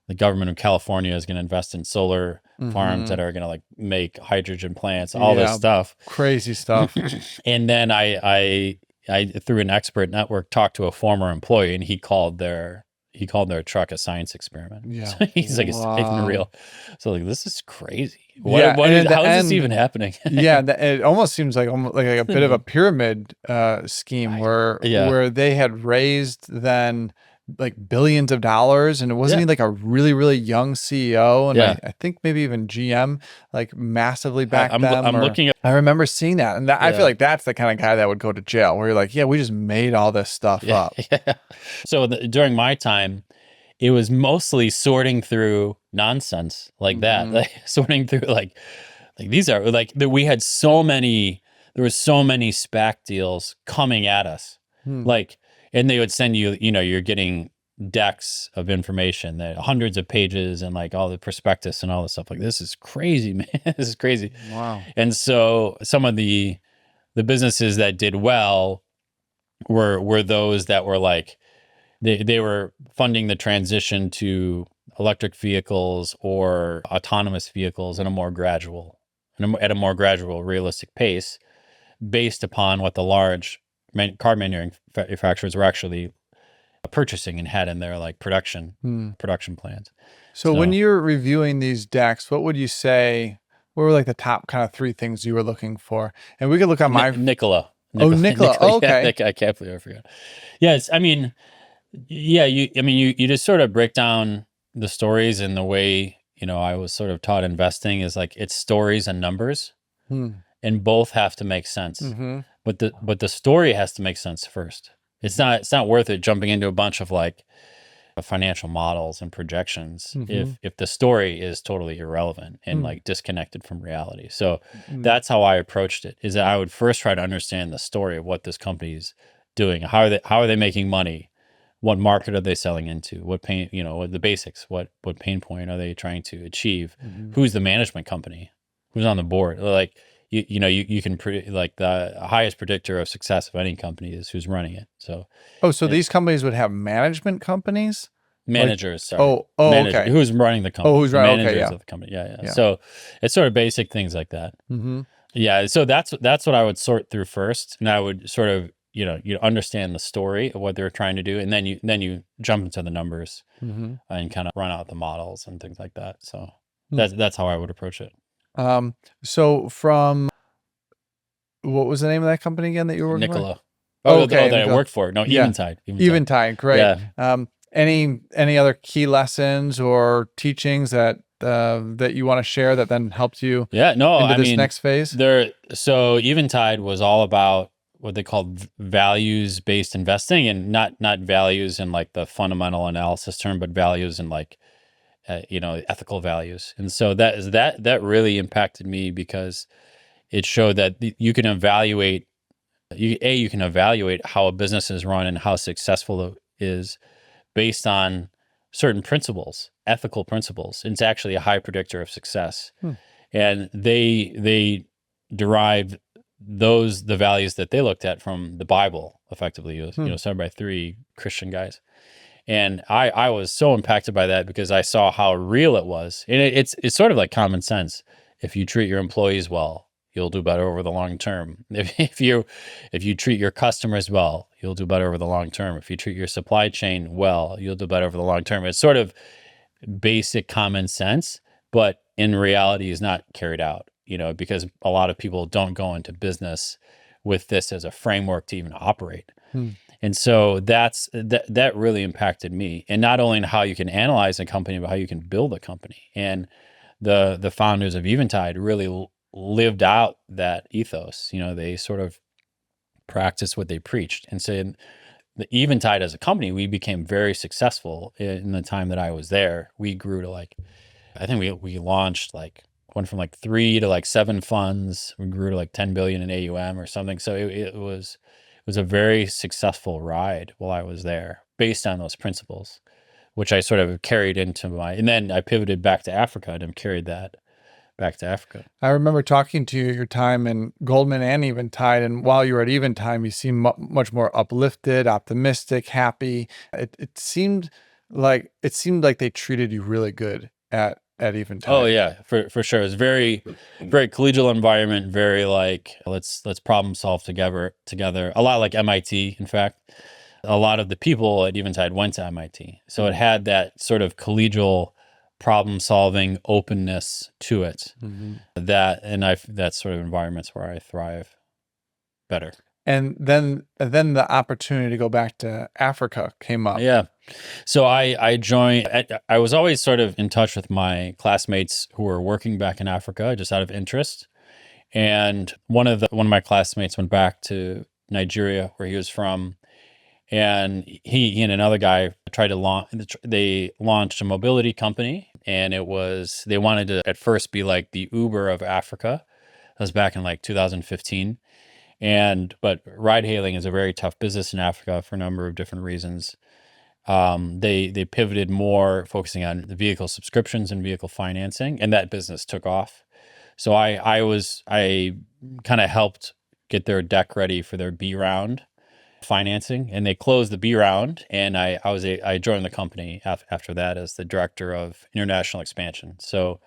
the government of California is going to invest in solar farms that are going to like make hydrogen plants, all this stuff, crazy stuff. And then I through an expert network talked to a former employee, and he called their truck a science experiment. Yeah, so he's like, it's not even real. So like, this is crazy. How is this even happening? It almost seems like a bit of a pyramid scheme where they had raised then like billions of dollars, and it wasn't even like a really, really young CEO. And I think maybe even GM like massively backed them. I remember seeing that. And I feel like that's the kind of guy that would go to jail, where you're like, we just made all this stuff up. Yeah. So during my time, it was mostly sorting through nonsense like that, like sorting through like these are like we had there was so many SPAC deals coming at us. And they would send you, you're getting decks of information, that hundreds of pages, and like all the prospectus and all this stuff. Like, this is crazy, man. This is crazy. Wow. And so some of the businesses that did well were those that were like they were funding the transition to electric vehicles or autonomous vehicles at a more gradual, realistic pace, based upon what the large car manufacturers were actually purchasing and had in their like production plans. So when you're reviewing these decks, what would you say? What were like the top kind of three things you were looking for? And we could look at my Nikola. Oh, Nikola. Oh, okay. Yeah, I can't believe I forgot. Yes, I mean, yeah, you just sort of break down the stories, and the way, I was sort of taught investing is like it's stories and numbers, and both have to make sense. Mm-hmm. But the story has to make sense first. It's not worth it jumping into a bunch of like financial models and projections if the story is totally irrelevant and like disconnected from reality. So that's how I approached it, is that I would first try to understand the story of what this company is doing. How are they making money? What market are they selling into? What pain, what the basics, what pain point are they trying to achieve? Who's the management company? Who's on the board? Like, you can like the highest predictor of success of any company is who's running it. So, these companies would have management companies? Managers, Like, sorry. Manager, okay. Who's running the company? Who's running? Managers Okay, yeah. of the company. Yeah. So it's sort of basic things like that. Mm-hmm. Yeah. So that's what I would sort through first, and I would sort of you understand the story of what they're trying to do, and then you jump into the numbers and kind of run out the models and things like that. So that's how I would approach it. So from what was the name of that company again that you were working Nikola. for? Okay, that I worked for. No, Yeah. Eventide. Eventide, great. Yeah. Any other key lessons or teachings that you want to share that then helped you into this next phase? So Eventide was all about what they called values-based investing, and not values in like the fundamental analysis term, but values in like ethical values. And so that really impacted me, because it showed that you can evaluate how a business is run and how successful it is based on certain principles, ethical principles. It's actually a high predictor of success. And they derived the values that they looked at from the Bible, effectively, started by three Christian guys. And I was so impacted by that, because I saw how real it was. And it's sort of like common sense. If you treat your employees well, you'll do better over the long term. If you treat your customers well, you'll do better over the long term. If you treat your supply chain well, you'll do better over the long term. It's sort of basic common sense, but in reality is not carried out, because a lot of people don't go into business with this as a framework to even operate. And so that really impacted me, and not only in how you can analyze a company, but how you can build a company. And the founders of Eventide really lived out that ethos. They sort of practiced what they preached. And so the Eventide as a company, we became very successful in the time that I was there. We grew to I think we launched went from 3 to 7 funds. We grew to 10 billion in AUM or something. So it was a very successful ride while I was there, based on those principles, which I sort of carried into and then I pivoted back to Africa and carried that back to Africa. I remember talking to you your time in Goldman and Eventide, and while you were at Eventide, you seemed much more uplifted, optimistic, happy. It seemed like they treated you really good at Eventide. Oh yeah, for sure. It's very very collegial environment. Very let's problem solve together. A lot like MIT. In fact, a lot of the people at Eventide went to MIT, so it had that sort of collegial problem solving openness to it. That's sort of environments where I thrive better. And then the opportunity to go back to Africa came up. Yeah. So I joined. I was always sort of in touch with my classmates who were working back in Africa, just out of interest. And one of my classmates went back to Nigeria, where he was from, and he and another guy tried to launch. They launched a mobility company, and they wanted to at first be like the Uber of Africa. That was back in 2015. But ride hailing is a very tough business in Africa for a number of different reasons. They pivoted more, focusing on the vehicle subscriptions and vehicle financing, and that business took off. So I kind of helped get their deck ready for their B round, financing, and they closed the B round. And I joined the company after that as the director of international expansion. So,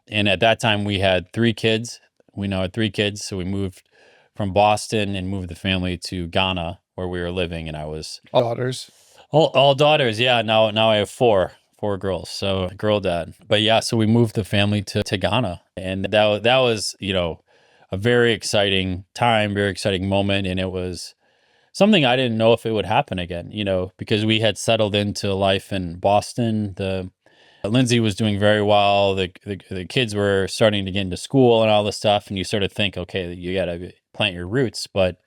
and at that time we had 3 kids. We now had 3 kids. So we moved from Boston and moved the family to Ghana where we were living. And I was All daughters. all daughters. Yeah. Now I have four girls. So girl dad. But yeah, so we moved the family to Ghana, and that was, a very exciting time, very exciting moment. And it was something I didn't know if it would happen again, because we had settled into life in Boston. The Lindsay was doing very well. The kids were starting to get into school and all this stuff. And you sort of think, okay, you got to plant your roots. But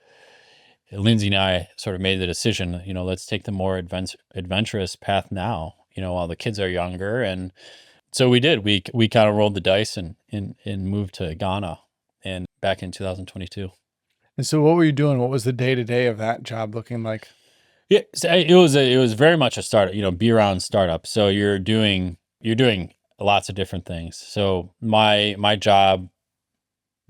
Lindsay and I sort of made the decision, let's take the more adventurous path now, while the kids are younger. And so we did. We kind of rolled the dice and moved to Ghana, and back in 2022. And so what were you doing? What was the day-to-day of that job looking like? Yeah, so it was very much a startup, be around startup. So you're doing lots of different things. So my job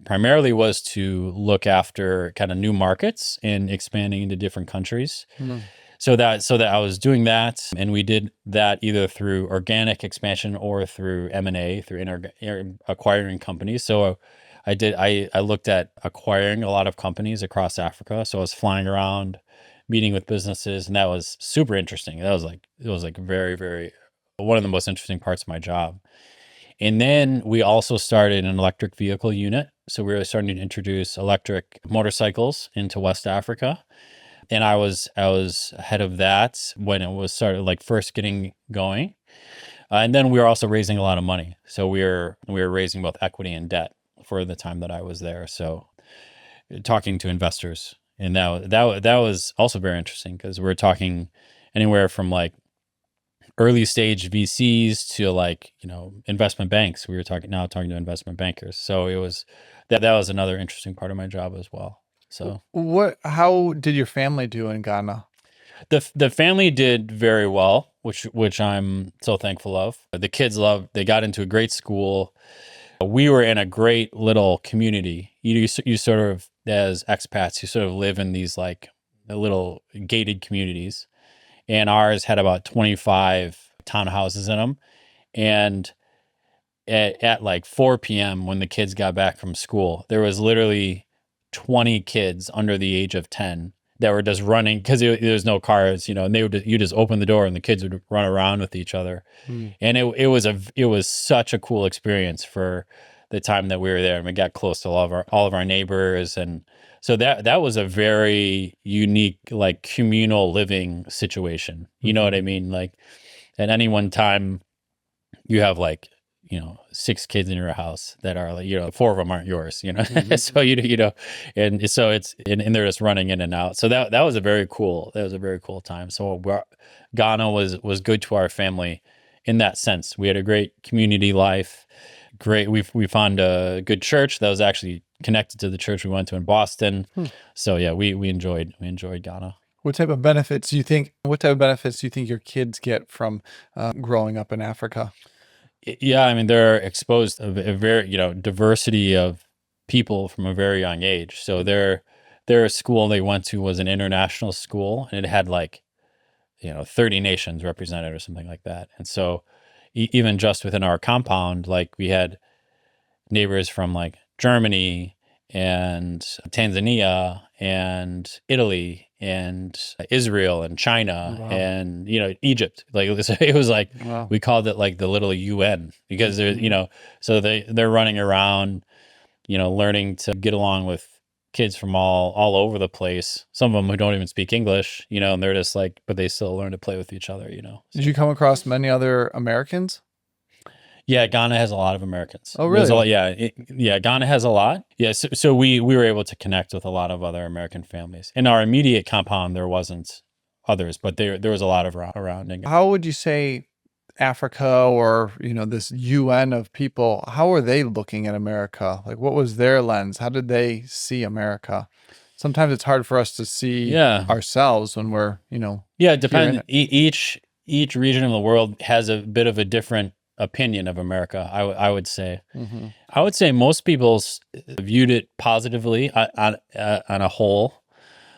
primarily was to look after kind of new markets and expanding into different countries. Mhm. So that I was doing that, and we did that either through organic expansion or through M&A, through acquiring companies. So I looked at acquiring a lot of companies across Africa. So I was flying around, meeting with businesses, and that was super interesting. It was like very, very one of the most interesting parts of my job. And then we also started an electric vehicle unit. So we were starting to introduce electric motorcycles into West Africa. And I was head of that when it was started, like, first getting going. And then we were also raising a lot of money. So we were raising both equity and debt for the time that I was there. So talking to investors, and that was also very interesting, because we're talking anywhere from like early stage VCs to like, investment banks. We were talking to investment bankers. So it was that was another interesting part of my job as well. So How did your family do in Ghana? the family did very well, which I'm so thankful of. The kids they got into a great school. We were in a great little community. You sort of, as expats, you sort of live in these like little gated communities, and ours had about 25 townhouses in them. And at like 4 p.m. when the kids got back from school, there was literally 20 kids under the age of 10 that were just running, because there was no cars, and you just open the door and the kids would run around with each other. And it was such a cool experience for the time that we were there, and we got close to all of our neighbors. And so that was a very unique, like, communal living situation. You know what I mean? Like, at any one time you have like, 6 kids in your house that are like, 4 of them aren't yours, Mhm. so and so and they're just running in and out. So that was a very cool time. So Ghana was good to our family in that sense. We had a great community life. Great. We found a good church that was actually connected to the church we went to in Boston. Hmm. So yeah, we enjoyed Ghana. What type of benefits do you think your kids get from growing up in Africa? Yeah, I mean, they're exposed to a very, diversity of people from a very young age. So their school they went to was an international school, and it had like, 30 nations represented or something like that. And so even just within our compound, like, we had neighbors from like Germany and Tanzania and Italy and Israel and China. Wow. And Egypt. Like, it was like, Wow. we called it like the little UN, because they're so they're running around, learning to get along with kids from all over the place. Some of them who don't even speak English, and they're just like, but they still learn to play with each other. Did you come across many other Americans? Yeah, Ghana has a lot of Americans. Oh, There's a really? lot, yeah, Ghana has a lot. Yeah, so we were able to connect with a lot of other American families. In our immediate compound, there wasn't others, but there was a lot of around. How would you say Africa, or, this UN of people, how are they looking at America? Like, what was their lens? How did they see America? Sometimes it's hard for us to see Yeah, ourselves when we're, yeah, it here in depends. it. Each region of the world has a bit of a different opinion of America. I would say. Mm-hmm. I would say most people viewed it positively on a whole.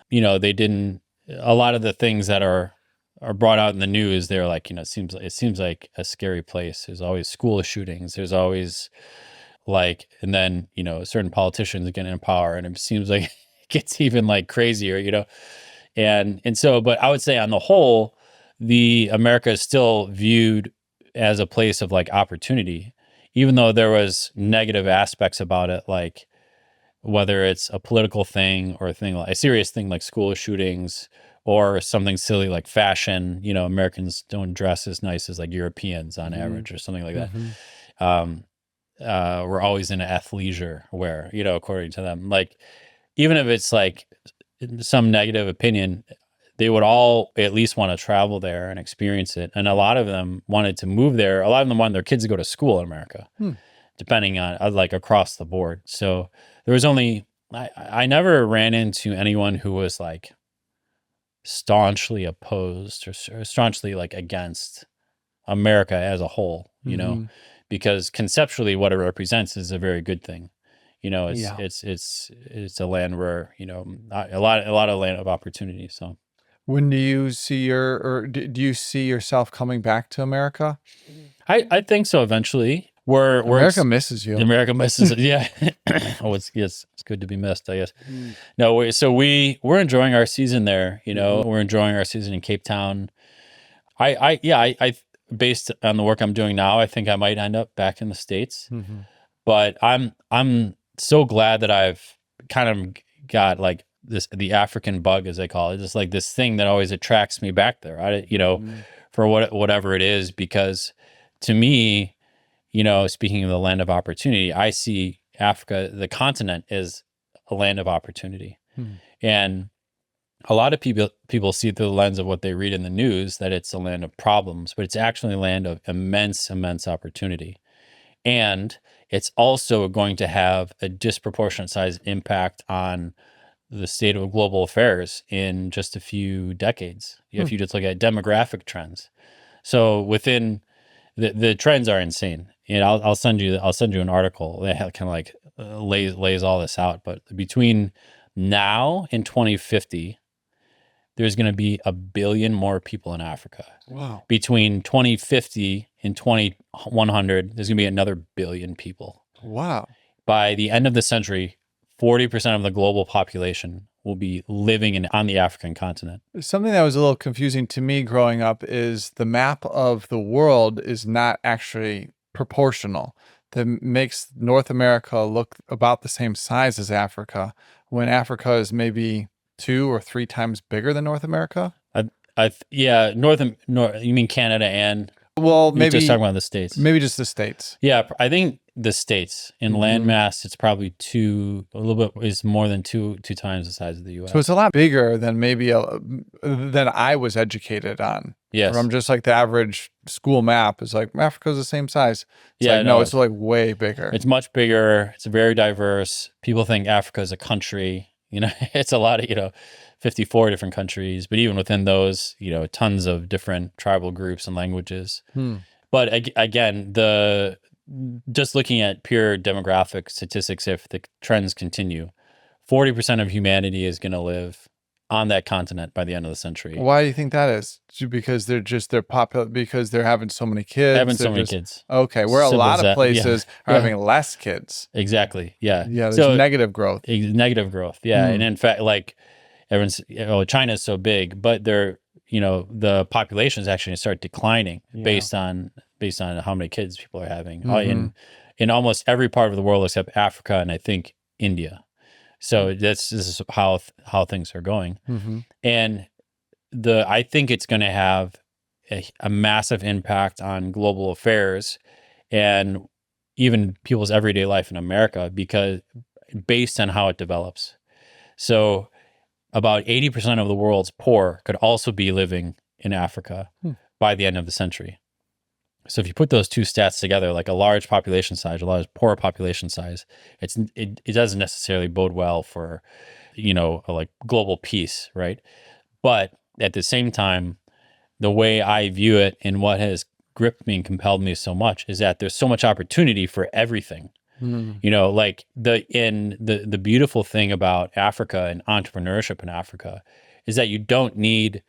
They didn't a lot of the things that are brought out in the news, they're like, it seems like a scary place. There's always school shootings. There's always like, and then, certain politicians get in power, and it seems like it gets even like crazier, and so, but I would say on the whole, the America is still viewed as a place of like opportunity, even though there was negative aspects about it, like whether it's a political thing or a serious thing like school shootings, or something silly like fashion. Americans don't dress as nice as like Europeans on average, or something like that. Um, we're always in athleisure wear, according to them. Like, even if it's like some negative opinion, they would all at least want to travel there and experience it. And a lot of them wanted to move there. A lot of them wanted their kids to go to school in America, depending on like across the board. So there was I never ran into anyone who was like staunchly opposed or staunchly like against America as a whole, because conceptually what it represents is a very good thing. It's a land where, a lot of land of opportunity. So When do you see do you see yourself coming back to America? I think so eventually. America misses you. America misses it. Yeah. It's good to be missed, I guess. No, we're enjoying our season there. We're enjoying our season in Cape Town. I based on the work I'm doing now, I think I might end up back in the States. But I'm so glad that I've kind of got like the African bug, as they call it, just like this thing that always attracts me back there. For whatever it is, because to me, speaking of the land of opportunity, I see Africa, the continent, as a land of opportunity. And a lot of people see through the lens of what they read in the news that it's a land of problems, but it's actually a land of immense opportunity. And it's also going to have a disproportionate size impact on the state of global affairs in just a few decades. If you just look at demographic trends. So within the trends are insane. I'll send you an article that kind of like lays all this out. But between now and 2050, there's going to be 1 billion more people in Africa. Wow. Between 2050 and 2100, there's going to be another 1 billion people. Wow. By the end of the century, 40% of the global population will be living on the African continent. Something that was a little confusing to me growing up is the map of the world is not actually proportional. That makes North America look about the same size as Africa, when Africa is maybe 2 or 3 times bigger than North America. North. You mean Canada and? Well, maybe just talking about the States. Maybe just the States. Yeah, I think the States in landmass, it's probably is more than two times the size of the U.S. So it's a lot bigger than than I was educated on. Yes. From just like the average school map is like Africa's the same size. It's like way bigger. It's much bigger. It's very diverse. People think Africa is a country. It's a lot of 54 different countries, but even within those, tons of different tribal groups and languages. But again, just looking at pure demographic statistics, if the trends continue, 40% of humanity is going to live on that continent by the end of the century. Why do you think that is? Because they're popular, because they're having so many kids. Kids. Okay, where a lot of places are having less kids. Exactly. Yeah. Yeah. There's negative growth. Negative growth. Yeah. And in fact, like everyone's, China is so big, but the population is actually going to start declining based on how many kids people are having in almost every part of the world except Africa and I think India. So this is how things are going. And I think it's going to have a massive impact on global affairs and even people's everyday life in America, because based on how it develops. So about 80% of the world's poor could also be living in Africa by the end of the century. So if you put those two stats together, like a large population size, a large poor population size, it doesn't necessarily bode well for, like global peace, right? But at the same time, the way I view it and what has gripped me and compelled me so much is that there's so much opportunity for everything. Like the beautiful thing about Africa and entrepreneurship in Africa is that you don't need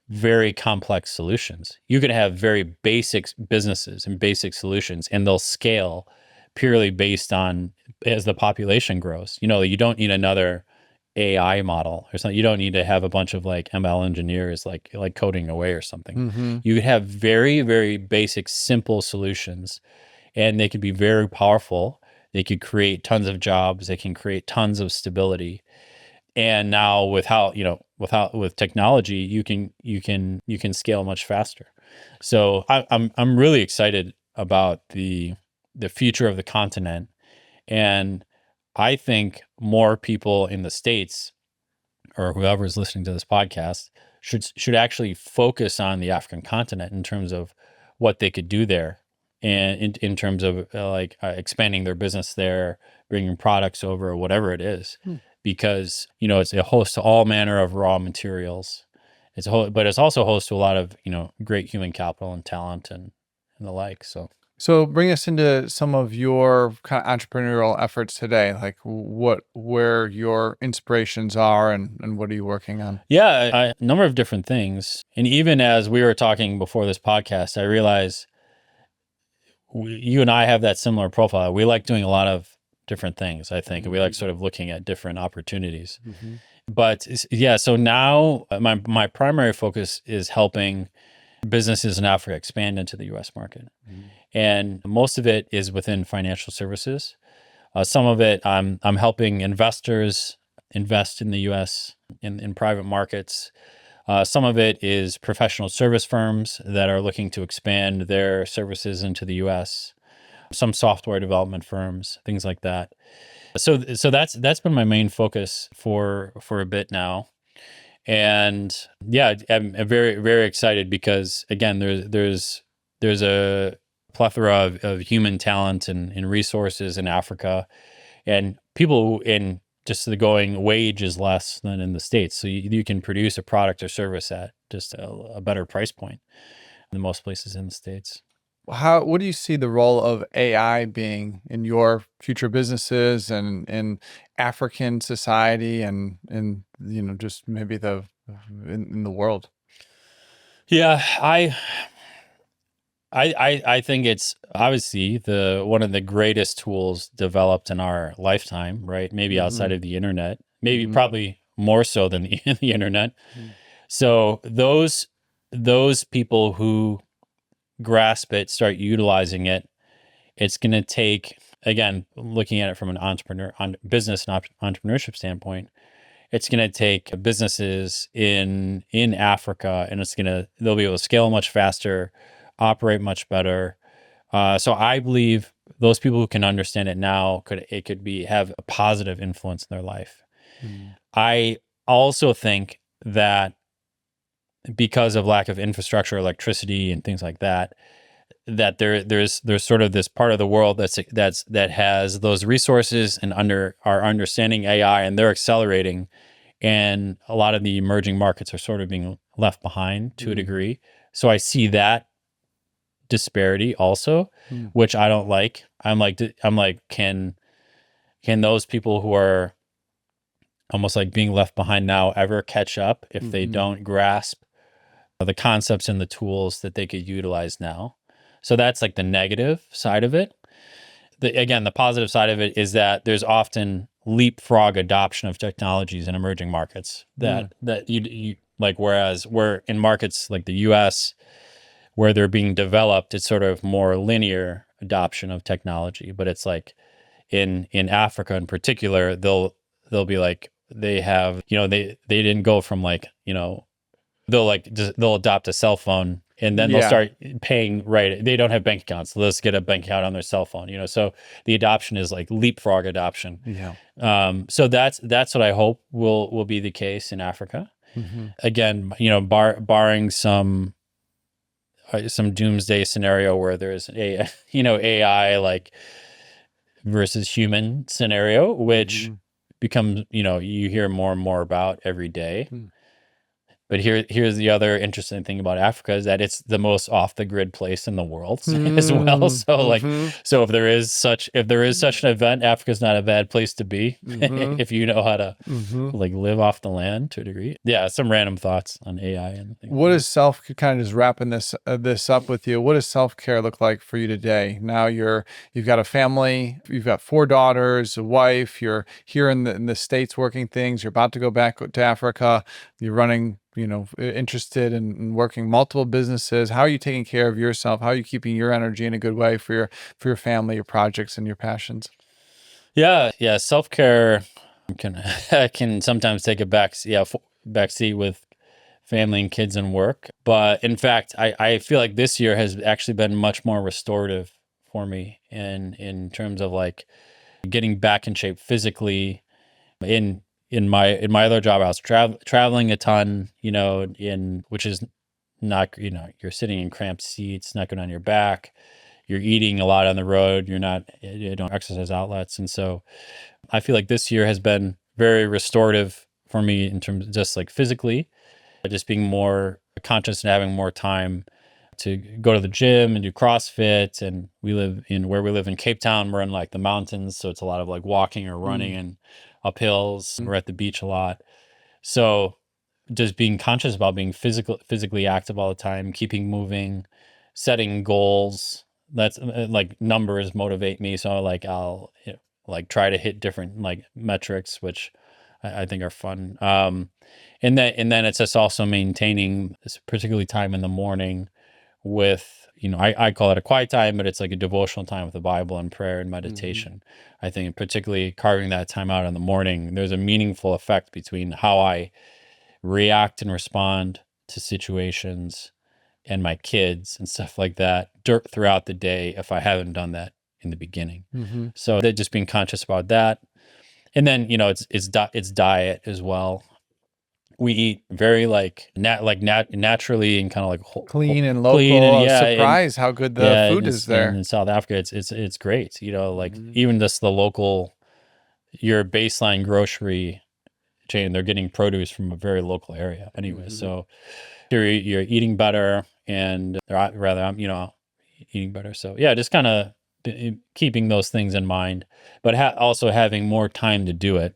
very complex solutions. You can have very basic businesses and basic solutions, and they'll scale purely based on as the population grows. You don't need another AI model or something. You don't need to have a bunch of like ML engineers like coding away or something. Mm-hmm. You could have very, very basic, simple solutions, and they could be very powerful. They could create tons of jobs. They can create tons of stability. And now with technology, you can scale much faster. So I'm really excited about the future of the continent, and I think more people in the States or whoever is listening to this podcast should actually focus on the African continent in terms of what they could do there, and in terms of expanding their business there, bringing products over, or whatever it is, because it's a host to all manner of raw materials. But it's also a host to a lot of great human capital and talent and the like. So bring us into some of your kind of entrepreneurial efforts today, like where your inspirations are and what are you working on? Yeah, a number of different things. And even as we were talking before this podcast, I realized you and I have that similar profile. We like doing a lot of different things, I think. We like sort of looking at different opportunities. Mm-hmm. But yeah, so now my primary focus is helping businesses in Africa expand into the US market. Mm-hmm. And most of it is within financial services. Some of it I'm helping investors invest in the US in private markets. Some of it is professional service firms that are looking to expand their services into the US. Some software development firms, things like that. So that's been my main focus for a bit now. And yeah, I'm very, very excited because again, there's a plethora of human talent and resources in Africa, and people in just the going wage is less than in the States. So you can produce a product or service at just a better price point than most places in the States. What do you see the role of AI being in your future businesses and in African society and just maybe in the world? Yeah, I think it's obviously one of the greatest tools developed in our lifetime, right? Maybe outside of the internet, maybe probably more so than the internet. So those people who grasp it, start utilizing it, it's going to take, again, looking at it from an business and entrepreneurship standpoint, it's going to take businesses in Africa, and they'll be able to scale much faster, operate much better. So I believe those people who can understand it now could have a positive influence in their life. I also think that because of lack of infrastructure, electricity, and things like that, that there's sort of this part of the world that has those resources and are understanding AI, and they're accelerating, and a lot of the emerging markets are sort of being left behind to a degree. So I see that disparity also, which I don't like. I'm like, can those people who are almost like being left behind now ever catch up if they don't grasp the concepts and the tools that they could utilize now? So that's like the negative side of it. The positive side of it is that there's often leapfrog adoption of technologies in emerging markets that you like, whereas we're in markets like the US where they're being developed, it's sort of more linear adoption of technology. But it's like in Africa in particular, they'll be like, they have, they didn't go from like, they'll adopt a cell phone, and then they'll start paying, right? They don't have bank accounts, so let's get a bank account on their cell phone, so the adoption is like leapfrog adoption. So that's what I hope will be the case in Africa. Again, barring some doomsday scenario where there's a AI like versus human scenario, which becomes, you hear more and more about every day. But here's the other interesting thing about Africa is that it's the most off the grid place in the world as well. So like, so if there is such an event, Africa's not a bad place to be if you know how to like live off the land to a degree. Yeah, some random thoughts on AI and things. What is kind of just wrapping this up with you? What does self-care look like for you today? Now you've got a family, you've got 4 daughters, a wife, you're here in the States working things, you're about to go back to Africa, you're running, interested in working multiple businesses. How are you taking care of yourself? How are you keeping your energy in a good way for your family, your projects, and your passions? Yeah. Self-care can sometimes take a backseat with family and kids and work. But in fact, I feel like this year has actually been much more restorative for me in terms of like getting back in shape physically. In my other job, I was traveling a ton, which is not, you're sitting in cramped seats, not going on your back. You're eating a lot on the road. You don't exercise outlets. And so I feel like this year has been very restorative for me in terms of just like physically, just being more conscious and having more time to go to the gym and do CrossFit. And where we live in Cape Town, we're in like the mountains. So it's a lot of like walking or running and up hills. We're at the beach a lot. So just being conscious about being physically active all the time, keeping moving, setting goals. That's like numbers motivate me. So like I'll like try to hit different like metrics, which I think are fun. And then it's just also maintaining this particularly time in the morning with, I call it a quiet time, but it's like a devotional time with the Bible and prayer and meditation. I think particularly carving that time out in the morning, there's a meaningful effect between how I react and respond to situations and my kids and stuff like that throughout the day if I haven't done that in the beginning. So they're just being conscious about that. And then, it's diet as well. We eat very naturally and kind of like Clean and local. clean and Surprise how good the food is there. And in South Africa, it's great. Like even just the local, your baseline grocery chain, they're getting produce from a very local area anyway. So you're eating better, and I'm eating better. So yeah, just kind of keeping those things in mind, but also having more time to do it.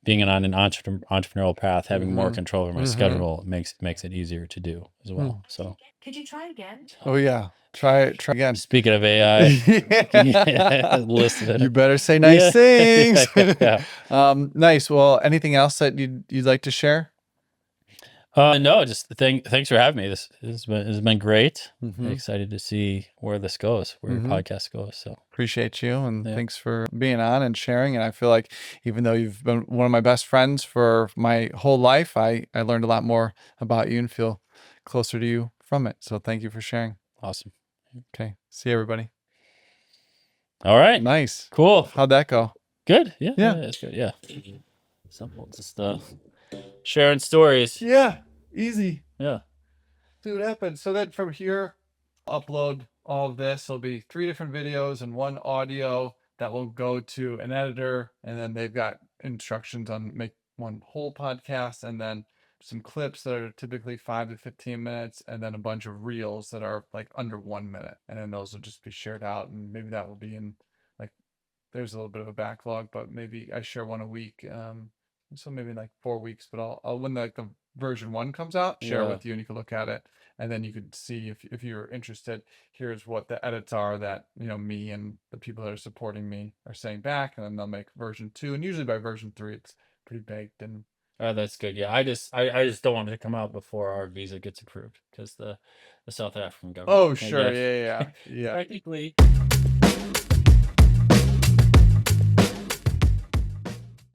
Being on an entrepreneurial path, having more control over my schedule makes it easier to do as well. So could you try again? Oh yeah, try again. Speaking of AI, listen. You better say nice things. Yeah. Nice. Well, anything else that you'd like to share? No, just thanks for having me. This has been great. Excited to see where this goes, where your podcast goes. So appreciate you, and thanks for being on and sharing. And I feel like even though you've been one of my best friends for my whole life, I learned a lot more about you and feel closer to you from it. So thank you for sharing. Awesome. Okay. See everybody. All right. Nice. Cool. How'd that go? Good. Yeah. It's good. Yeah. Simple. Just sharing stories. Yeah. Easy. Yeah. See what happens. So then from here, upload all of this. There'll be 3 different videos and 1 audio that will go to an editor. And then they've got instructions on make 1 whole podcast, and then some clips that are typically 5 to 15 minutes, and then a bunch of reels that are like under 1 minute. And then those will just be shared out. And maybe that will be in like, there's a little bit of a backlog, but maybe I share 1 a week. So maybe like 4 weeks, but I'll when the version 1 comes out, share it with you, and you can look at it, and then you could see if you're interested. Here's what the edits are that me and the people that are supporting me are saying back, and then they'll make version 2, and usually by version 3 it's pretty baked. And that's good. Yeah, I just don't want it to come out before our visa gets approved, because the South African government. Oh sure, yeah. Technically.